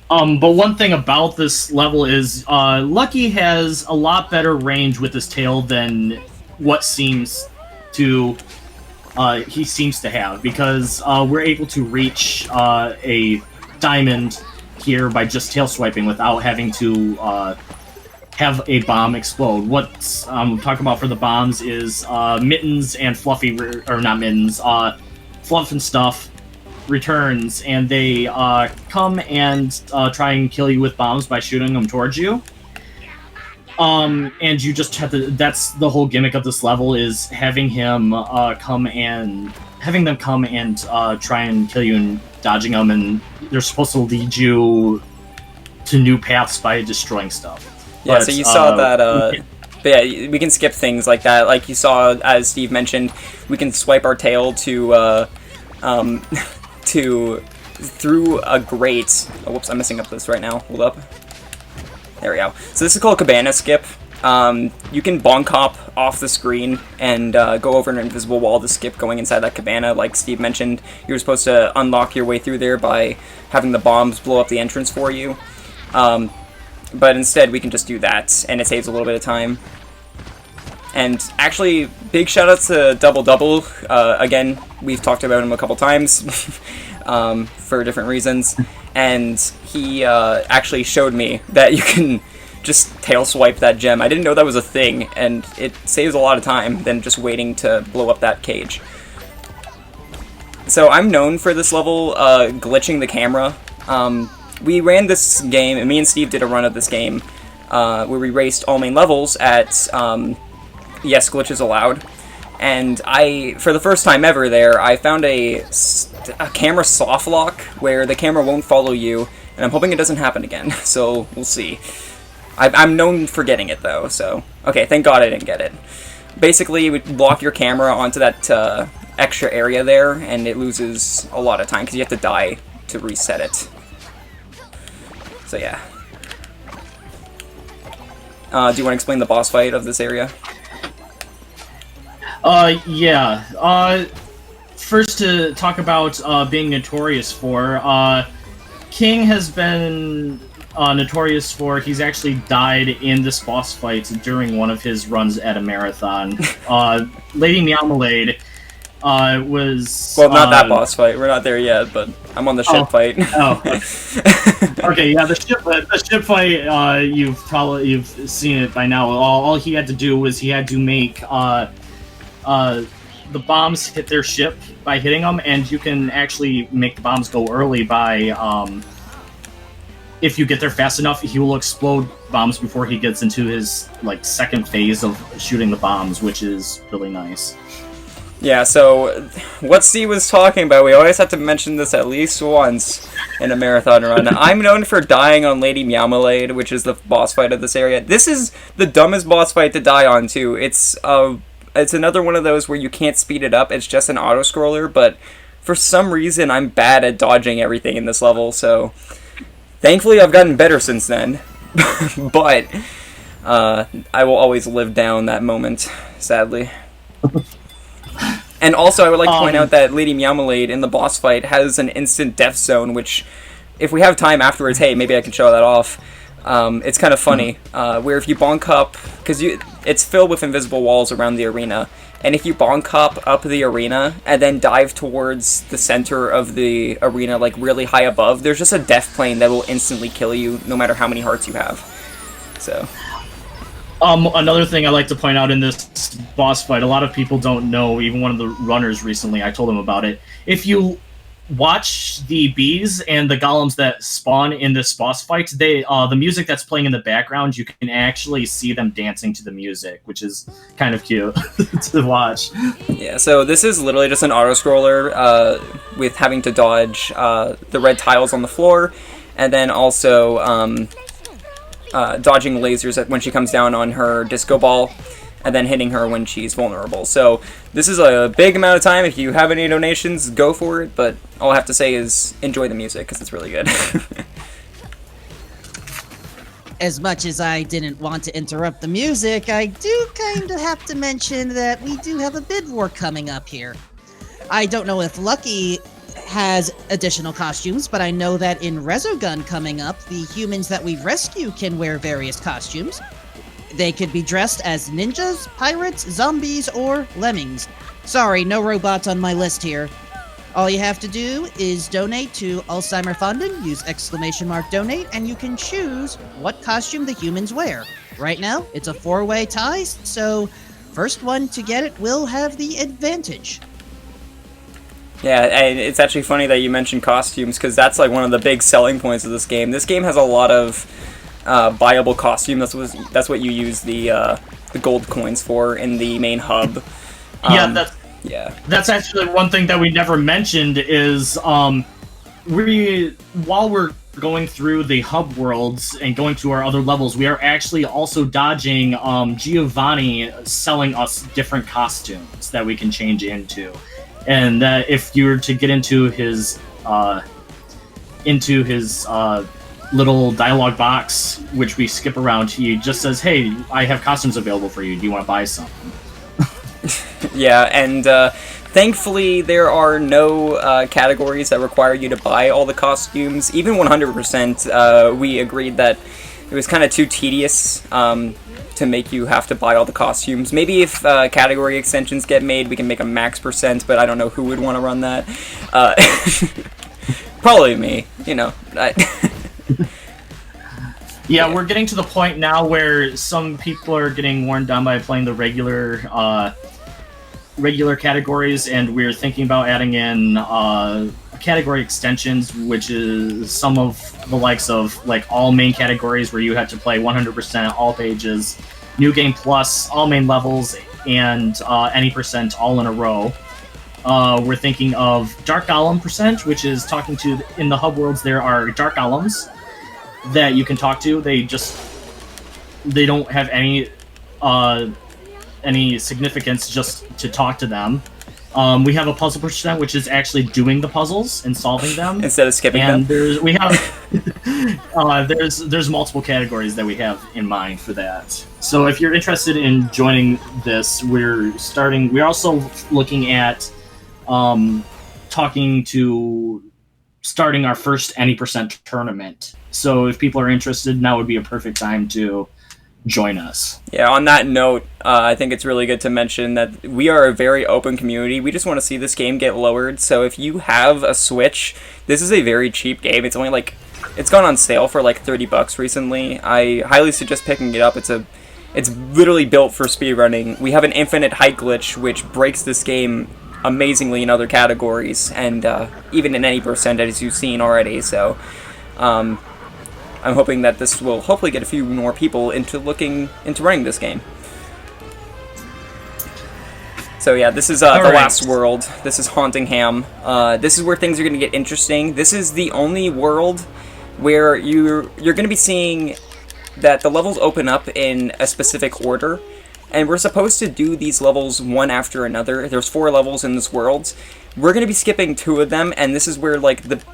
But one thing about this level is Lucky has a lot better range with his tail than what seems to he seems to have, because we're able to reach a diamond here by just tail swiping without having to have a bomb explode. What I'm talking about for the bombs is Mittens and Fluffy, or not Mittens, Fluff and Stuff returns, and they come and try and kill you with bombs by shooting them towards you. And you just have to. That's the whole gimmick of this level, is having them come and try and kill you and dodging them, and they're supposed to lead you to new paths by destroying stuff. Yeah, But, so you saw that. But yeah, we can skip things like that. Like you saw, as Steve mentioned, we can swipe our tail to through a grate. Oh, whoops! I'm messing up this right now. Hold up. There we go. So this is called Cabana Skip. You can bonk hop off the screen and go over an invisible wall to skip going inside that cabana. Like Steve mentioned, you're supposed to unlock your way through there by having the bombs blow up the entrance for you. But instead, we can just do that, and it saves a little bit of time. And actually, big shout out to Double Double. Again, we've talked about him a couple times for different reasons. And he actually showed me that you can just tail swipe that gem. I didn't know that was a thing, and it saves a lot of time than just waiting to blow up that cage. So I'm known for this level, glitching the camera. We ran this game, and me and Steve did a run of this game, where we raced all main levels at Yes, Glitches Allowed. And for the first time ever there, I found a camera soft lock where the camera won't follow you, and I'm hoping it doesn't happen again, so we'll see. I'm known for getting it, though, so... Okay, thank God I didn't get it. Basically, you would lock your camera onto that extra area there, and it loses a lot of time, because you have to die to reset it. So, yeah. Do you want to explain the boss fight of this area? Yeah. First, to talk about being notorious for, King has been notorious for, he's actually died in this boss fight during one of his runs at a marathon. Lady Meowmalade was... Well, not that boss fight. We're not there yet, but I'm on the ship fight. Okay, yeah, the ship fight, you've seen it by now. All he had to do was he had to make the bombs hit their ship by hitting them, and you can actually make the bombs go early by, if you get there fast enough, he will explode bombs before he gets into his, like, second phase of shooting the bombs, which is really nice. Yeah, so what Steve was talking about, we always have to mention this at least once in a marathon run. I'm known for dying on Lady Meowmalade, which is the boss fight of this area. This is the dumbest boss fight to die on, too. It's It's another one of those where you can't speed it up. It's just an auto scroller, but for some reason I'm bad at dodging everything in this level. So thankfully I've gotten better since then. But I will always live down that moment, sadly. And also, I would like to point out that Lady Meowmalade in the boss fight has an instant death zone, which, if we have time afterwards, hey, maybe I can show that off. It's kind of funny, where if you bonk up, because it's filled with invisible walls around the arena, and if you bonk hop up the arena and then dive towards the center of the arena, like really high above, there's just a death plane that will instantly kill you, no matter how many hearts you have. So. Another thing I like to point out in this boss fight, a lot of people don't know, even one of the runners recently, I told them about it. If you watch the bees and the golems that spawn in this boss fight, the music that's playing in the background, you can actually see them dancing to the music, which is kind of cute to watch. Yeah, so this is literally just an auto-scroller with having to dodge the red tiles on the floor, and then also dodging lasers when she comes down on her disco ball, and then hitting her when she's vulnerable. So this is a big amount of time. If you have any donations, go for it, but all I have to say is enjoy the music, because it's really good. As much as I didn't want to interrupt the music, I do kind of have to mention that we do have a bid war coming up here. I don't know if Lucky has additional costumes, but I know that in Resogun coming up, the humans that we rescue can wear various costumes. They could be dressed as ninjas, pirates, zombies, or lemmings. Sorry, no robots on my list here. All you have to do is donate to Alzheimer Fonden, use !donate, and you can choose what costume the humans wear. Right now, it's a 4-way tie, so first one to get it will have the advantage. Yeah, and it's actually funny that you mentioned costumes, because that's like one of the big selling points of this game. This game has a lot of buyable costume. That's what you use the gold coins for in the main hub. That's actually one thing that we never mentioned is while we're going through the hub worlds and going to our other levels, we are actually also dodging Giovanni selling us different costumes that we can change into. And if you were to get into his little dialogue box, which we skip around, he just says, "Hey, I have costumes available for you. Do you want to buy some?" Yeah, and thankfully there are no categories that require you to buy all the costumes. Even 100%, we agreed that it was kind of too tedious to make you have to buy all the costumes. Maybe if category extensions get made, we can make a max %, but I don't know who would want to run that. Probably me, you know. Yeah, we're getting to the point now where some people are getting worn down by playing the regular categories, and we're thinking about adding in category extensions, which is some of the likes of like all main categories where you have to play 100% all pages, new game plus, all main levels, and any % all in a row. We're thinking of Dark Golem %, which is talking to, in the hub worlds there are Dark Golems that you can talk to. They don't have any significance, just to talk to them. We have a puzzle %, which is actually doing the puzzles and solving them instead of skipping them. And we have there's multiple categories that we have in mind for that. So if you're interested in joining this, we're also looking at starting our first any % tournament. So if people are interested, now would be a perfect time to join us. Yeah, on that note, I think it's really good to mention that we are a very open community. We just want to see this game get lowered. So if you have a Switch, this is a very cheap game. It's only it's gone on sale for like $30 recently. I highly suggest picking it up. It's literally built for speedrunning. We have an infinite height glitch, which breaks this game amazingly in other categories, and even in any % as you've seen already. So I'm hoping that this will hopefully get a few more people into running this game. So yeah, this is the last world. This is Hauntingham. This is where things are going to get interesting. This is the only world where you're going to be seeing that the levels open up in a specific order. and we're supposed to do these levels one after another. There's 4 levels in this world. We're going to be skipping 2 of them, and this is where, like, this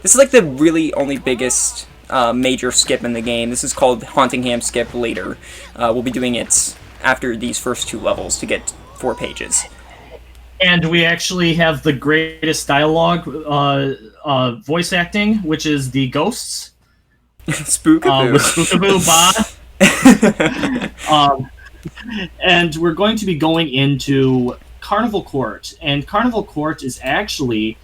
is, like, the really only biggest major skip in the game. This is called Hauntingham Skip later. We'll be doing it after these first 2 levels to get 4 pages. And we actually have the greatest dialogue voice acting, which is the ghosts. Spookaboo. With Spookaboo Ba. And we're going to be going into Carnival Court. And Carnival Court is actually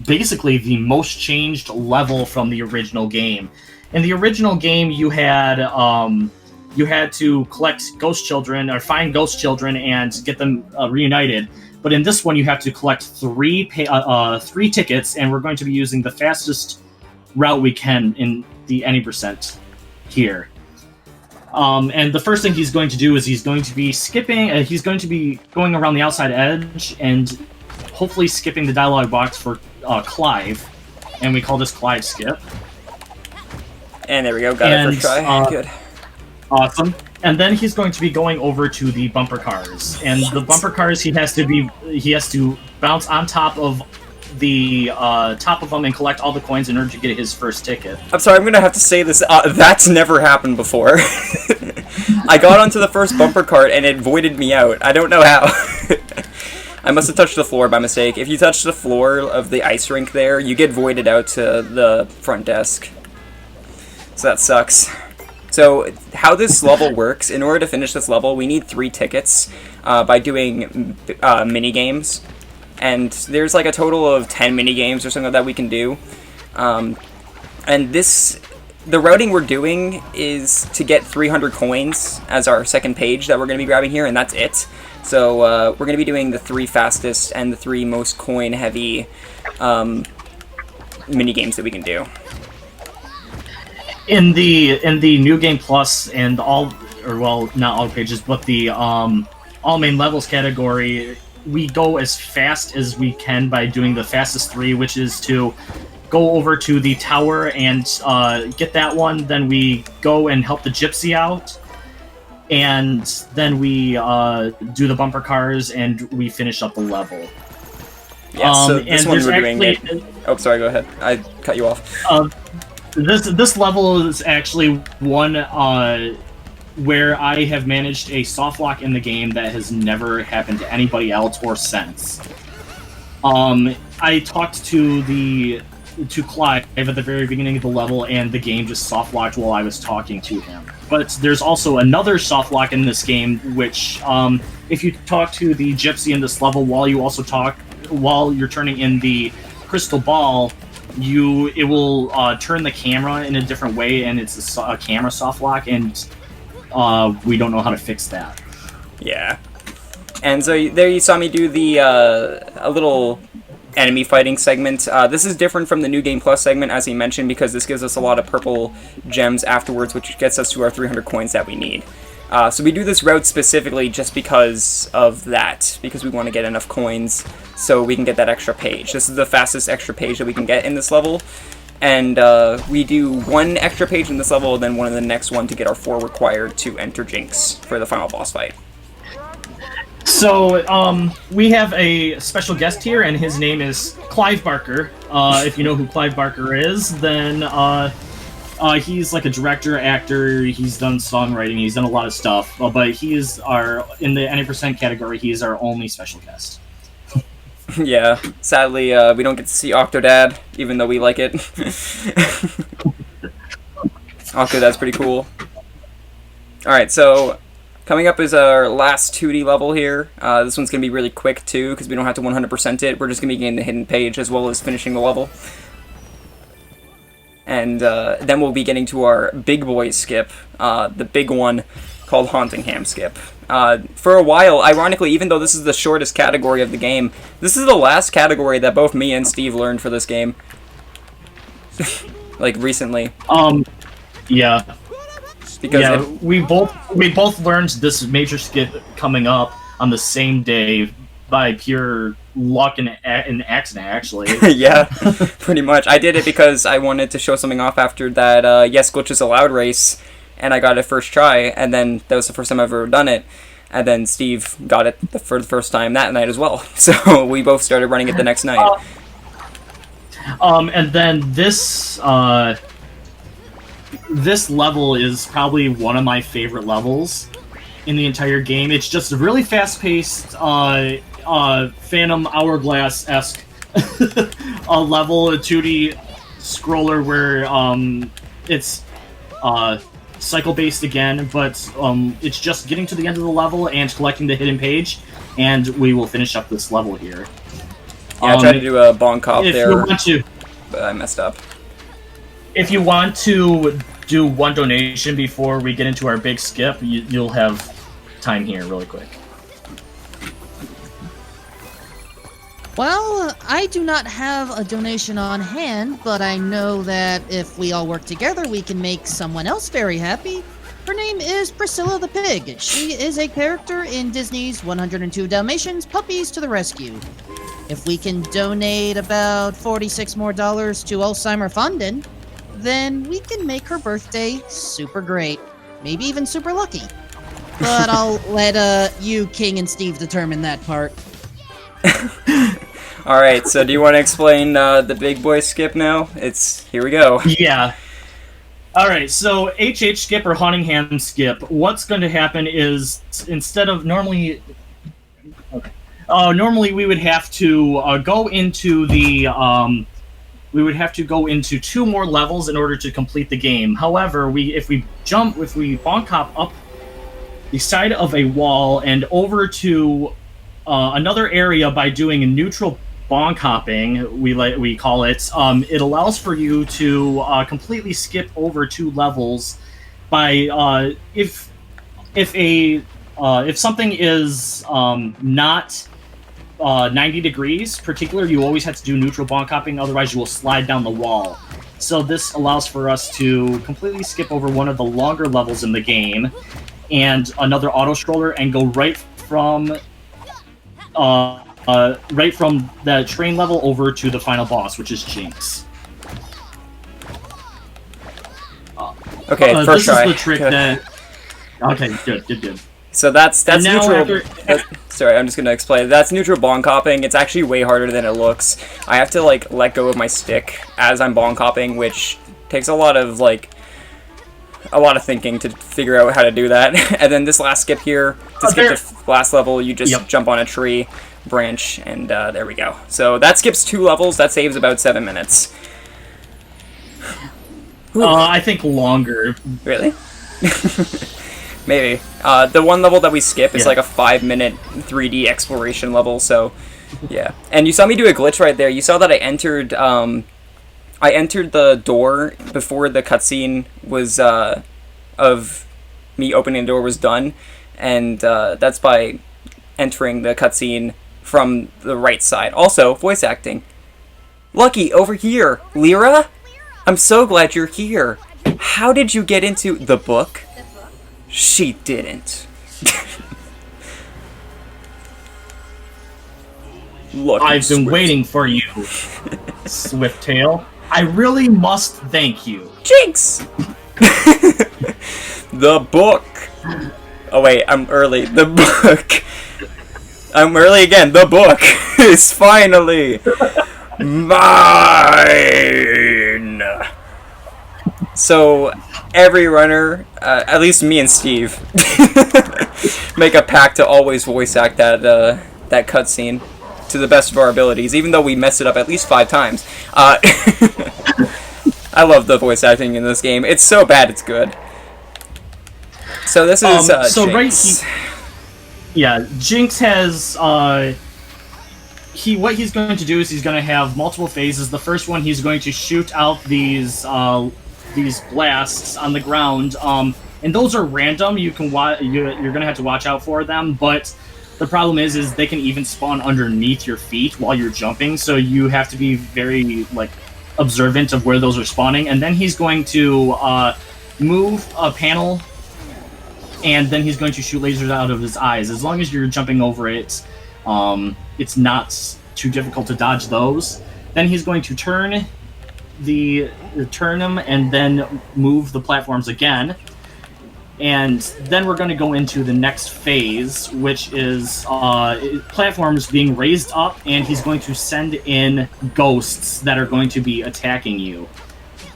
basically the most changed level from the original game. In the original game, you had to collect ghost children or find ghost children and get them reunited. But in this one, you have to collect 3 tickets, and we're going to be using the fastest route we can in the any percent here. And the first thing he's going to do is he's going to be skipping. He's going to be going around the outside edge and hopefully skipping the dialogue box for Clive, and we call this Clive Skip. And there we go, got it first try. Good. Awesome. And then he's going to be going over to the bumper cars. And the bumper cars, he has to bounce on top of the top of them and collect all the coins in order to get his first ticket. I'm sorry, I'm gonna have to say this. That's never happened before. I got onto the first bumper cart and it voided me out. I don't know how. I must have touched the floor by mistake. If you touch the floor of the ice rink there, you get voided out to the front desk. So that sucks. So how this level works, in order to finish this level, we need 3 tickets by doing mini games. And there's like a total of 10 mini games or something like that we can do. And the routing we're doing is to get 300 coins as our second page that we're going to be grabbing here, and that's it. So we're going to be doing the 3 fastest and the 3 most coin-heavy mini games that we can do. In the New Game Plus and not all pages, but the all main levels category, we go as fast as we can by doing the fastest 3, which is to go over to the tower and get that one. Then we go and help the gypsy out. And then we do the bumper cars, and we finish up the level. Yeah, so this one we're doing it. Oh, sorry, go ahead. I cut you off. This level is actually one where I have managed a soft lock in the game that has never happened to anybody else or since. I talked to Clive at the very beginning of the level, and the game just soft locked while I was talking to him. But there's also another soft lock in this game, which if you talk to the gypsy in this level while you're turning in the crystal ball, it will turn the camera in a different way, and it's a camera soft lock, and we don't know how to fix that. Yeah. And so there you saw me do the a little enemy fighting segment. This is different from the New Game Plus segment, as he mentioned, because this gives us a lot of purple gems afterwards, which gets us to our 300 coins that we need. So we do this route specifically just because of that, because we want to get enough coins so we can get that extra page. This is the fastest extra page that we can get in this level, and we do 1 extra page in this level, then 1 in the next one to get our 4 required to enter Jinx for the final boss fight. So, we have a special guest here, and his name is Clive Barker. If you know who Clive Barker is, then he's like a director, actor, he's done songwriting, he's done a lot of stuff, but in the any percent category, he is our only special guest. Yeah, sadly, we don't get to see Octodad, even though we like it. Octodad's pretty cool. Alright, so coming up is our last 2D level here. This one's going to be really quick, too, because we don't have to 100% it. We're just going to be getting the hidden page as well as finishing the level. And then we'll be getting to our big boy skip, the big one called Hauntingham Skip. For a while, ironically, even though this is the shortest category of the game, this is the last category that both me and Steve learned for this game. Like, recently. Yeah. Because we both learned this major skip coming up on the same day by pure luck and accident, actually. Yeah, pretty much. I did it because I wanted to show something off after that Yes Glitches Allowed race, and I got it first try, and then that was the first time I've ever done it. And then Steve got it for the first time that night as well. So we both started running it the next night. And then this this level is probably one of my favorite levels in the entire game. It's just a really fast-paced, Phantom Hourglass-esque level, a 2D scroller where it's cycle-based again, but it's just getting to the end of the level and collecting the hidden page, and we will finish up this level here. Yeah, I tried to do a bong cop if there, you want to, but I messed up. If you want to do one donation before we get into our big skip, you'll have time here really quick. Well, I do not have a donation on hand, but I know that if we all work together, we can make someone else very happy. Her name is Priscilla the Pig. She is a character in Disney's 102 Dalmatians, Puppies to the Rescue. If we can donate about $46 more to Alzheimer Funding, then we can make her birthday super great. Maybe even super lucky. But I'll let you, King, and Steve determine that part. Alright, so do you want to explain the big boy skip now? Here we go. Yeah. Alright, so HH skip or Hunningham skip, what's going to happen is, instead of normally... Okay. Normally we would have to go into the... we would have to go into 2 more levels in order to complete the game. However, if we bonk hop up the side of a wall and over to another area by doing a neutral bonk hopping, we call it, it allows for you to completely skip over 2 levels by if something is not 90 degrees, particularly, you always have to do neutral bonk hopping, otherwise you will slide down the wall. So this allows for us to completely skip over one of the longer levels in the game and another auto stroller and go right from the train level over to the final boss, which is Jinx. Okay, first try. This is the trick that... Okay, good. So that's neutral. After... Sorry, I'm just gonna explain. That's neutral bonk hopping. It's actually way harder than it looks. I have to let go of my stick as I'm bonk hopping, which takes a lot of thinking to figure out how to do that. And then this last skip here, to skip the last level, you just jump on a tree branch, and there we go. So that skips 2 levels. That saves about 7 minutes. I think longer. Really? Maybe. The one level that we skip is like a 5-minute 3D exploration level, so yeah. And you saw me do a glitch right there. You saw that I entered the door before the cutscene was of me opening the door was done, and that's by entering the cutscene from the right side. Also, voice acting. Lucky, over here. Lyra? I'm so glad you're here. How did you get into the book? She didn't. I've been waiting for you, Swifttail. I really must thank you. Jinx! The book. Oh wait, I'm early. The book. I'm early again. The book is finally mine. So every runner, at least me and Steve, make a pact to always voice act that cutscene to the best of our abilities, even though we messed it up at least 5 times. I love the voice acting in this game. It's so bad, it's good. So this is Jinx. Jinx has what he's going to do is he's going to have multiple phases. The first one, he's going to shoot out these blasts on the ground, and those are random. You're going to have to watch out for them, but the problem is they can even spawn underneath your feet while you're jumping, so you have to be very observant of where those are spawning. And then he's going to move a panel, and then he's going to shoot lasers out of his eyes. As long as you're jumping over it, it's not too difficult to dodge those. Then he's going to turn them and then move the platforms again. And then we're going to go into the next phase, which is platforms being raised up, and he's going to send in ghosts that are going to be attacking you.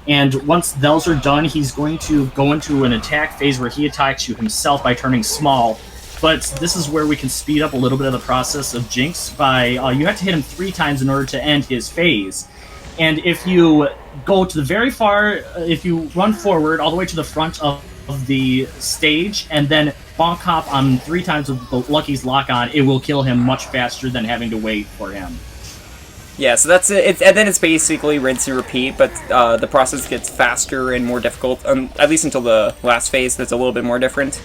And once those are done, he's going to go into an attack phase where he attacks you himself by turning small. But this is where we can speed up a little bit of the process of Jinx by you have to hit him 3 times in order to end his phase. And if you go to the very far, if you run forward all the way to the front of the stage and then bonk hop on 3 times with the Lucky's lock on, it will kill him much faster than having to wait for him. Yeah, so that's it. And then it's basically rinse and repeat, but the process gets faster and more difficult, at least until the last phase that's a little bit more different.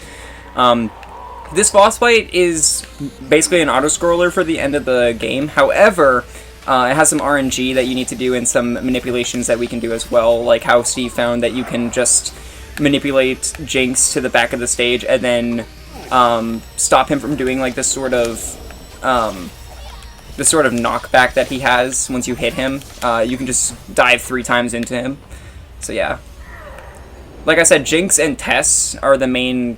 This boss fight is basically an auto-scroller for the end of the game. However, it has some RNG that you need to do and some manipulations that we can do as well, like how Steve found that you can just manipulate Jinx to the back of the stage and then stop him from doing like this sort of knockback that he has once you hit him. You can just dive 3 times into him. So yeah. Like I said, Jinx and Tess are the main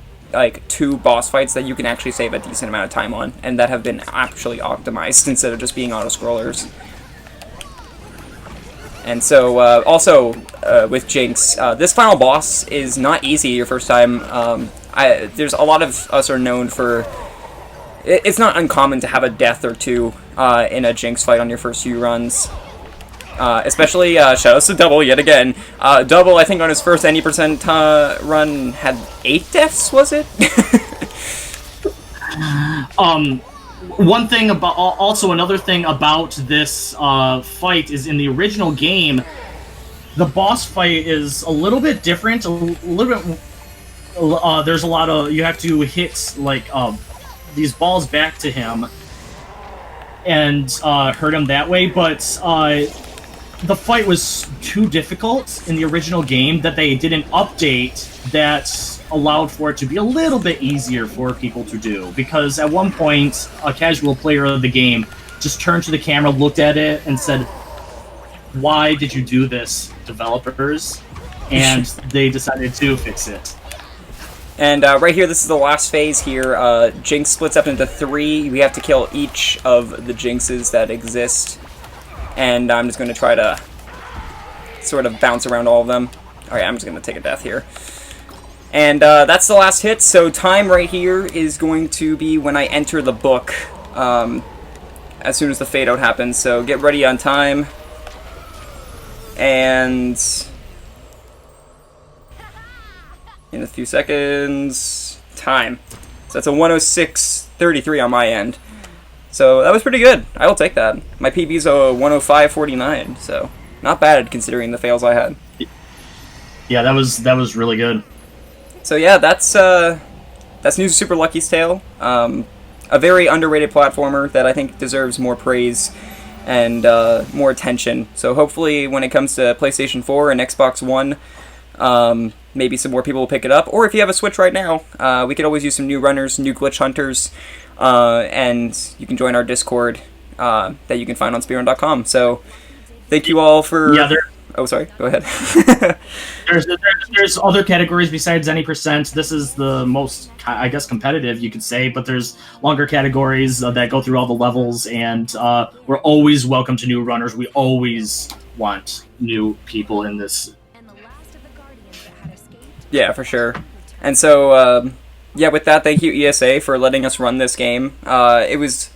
2 boss fights that you can actually save a decent amount of time on, and that have been actually optimized instead of just being auto-scrollers. And so, also, with Jinx, this final boss is not easy your first time. There's a lot of us are known for... It's not uncommon to have a death or 2 in a Jinx fight on your first few runs. Especially, shoutouts to Double yet again. Double, I think on his first any percent run, had 8 deaths, was it? One thing about, also another thing about this fight is in the original game, the boss fight is a little bit different, a little bit, there's a lot of, you have to hit, these balls back to him and hurt him that way, but the fight was too difficult in the original game that they did an update that allowed for it to be a little bit easier for people to do. Because at one point, a casual player of the game just turned to the camera, looked at it, and said, "Why did you do this, developers?" And they decided to fix it. And right here, this is the last phase here. Jinx splits up into 3. We have to kill each of the Jinxes that exist. And I'm just going to try to sort of bounce around all of them. Alright, I'm just going to take a death here. And that's the last hit, so time right here is going to be when I enter the book as soon as the fade out happens. So get ready on time. And in a few seconds, time. So that's a 106.33 on my end. So that was pretty good. I will take that. My PB's a 105.49, so not bad considering the fails I had. Yeah, that was really good. So yeah, that's New Super Lucky's Tale. A very underrated platformer that I think deserves more praise and more attention. So hopefully when it comes to PlayStation 4 and Xbox One, maybe some more people will pick it up. Or if you have a Switch right now, we could always use some new runners, new glitch hunters. And you can join our Discord that you can find on Speedrun.com. So, thank you all for... Yeah, Oh, sorry. Go ahead. there's other categories besides any percent. This is the most, I guess, competitive, you could say. But there's longer categories that go through all the levels. And we're always welcome to new runners. We always want new people in this. Yeah, for sure. And so... yeah, with that, thank you, ESA, for letting us run this game. It was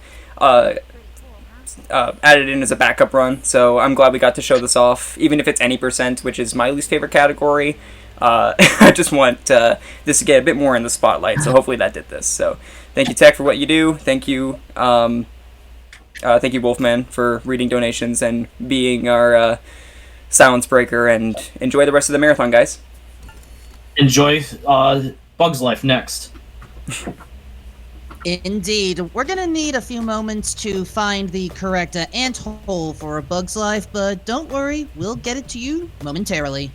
added in as a backup run, so I'm glad we got to show this off, even if it's any percent, which is my least favorite category. I just want this to get a bit more in the spotlight, so hopefully that did this. So thank you, Tech, for what you do. Thank you, Wolfman, for reading donations and being our silence breaker, and enjoy the rest of the marathon, guys. Enjoy Bug's Life next. Indeed. We're gonna need a few moments to find the correct ant hole for a Bug's Life, but don't worry, we'll get it to you momentarily.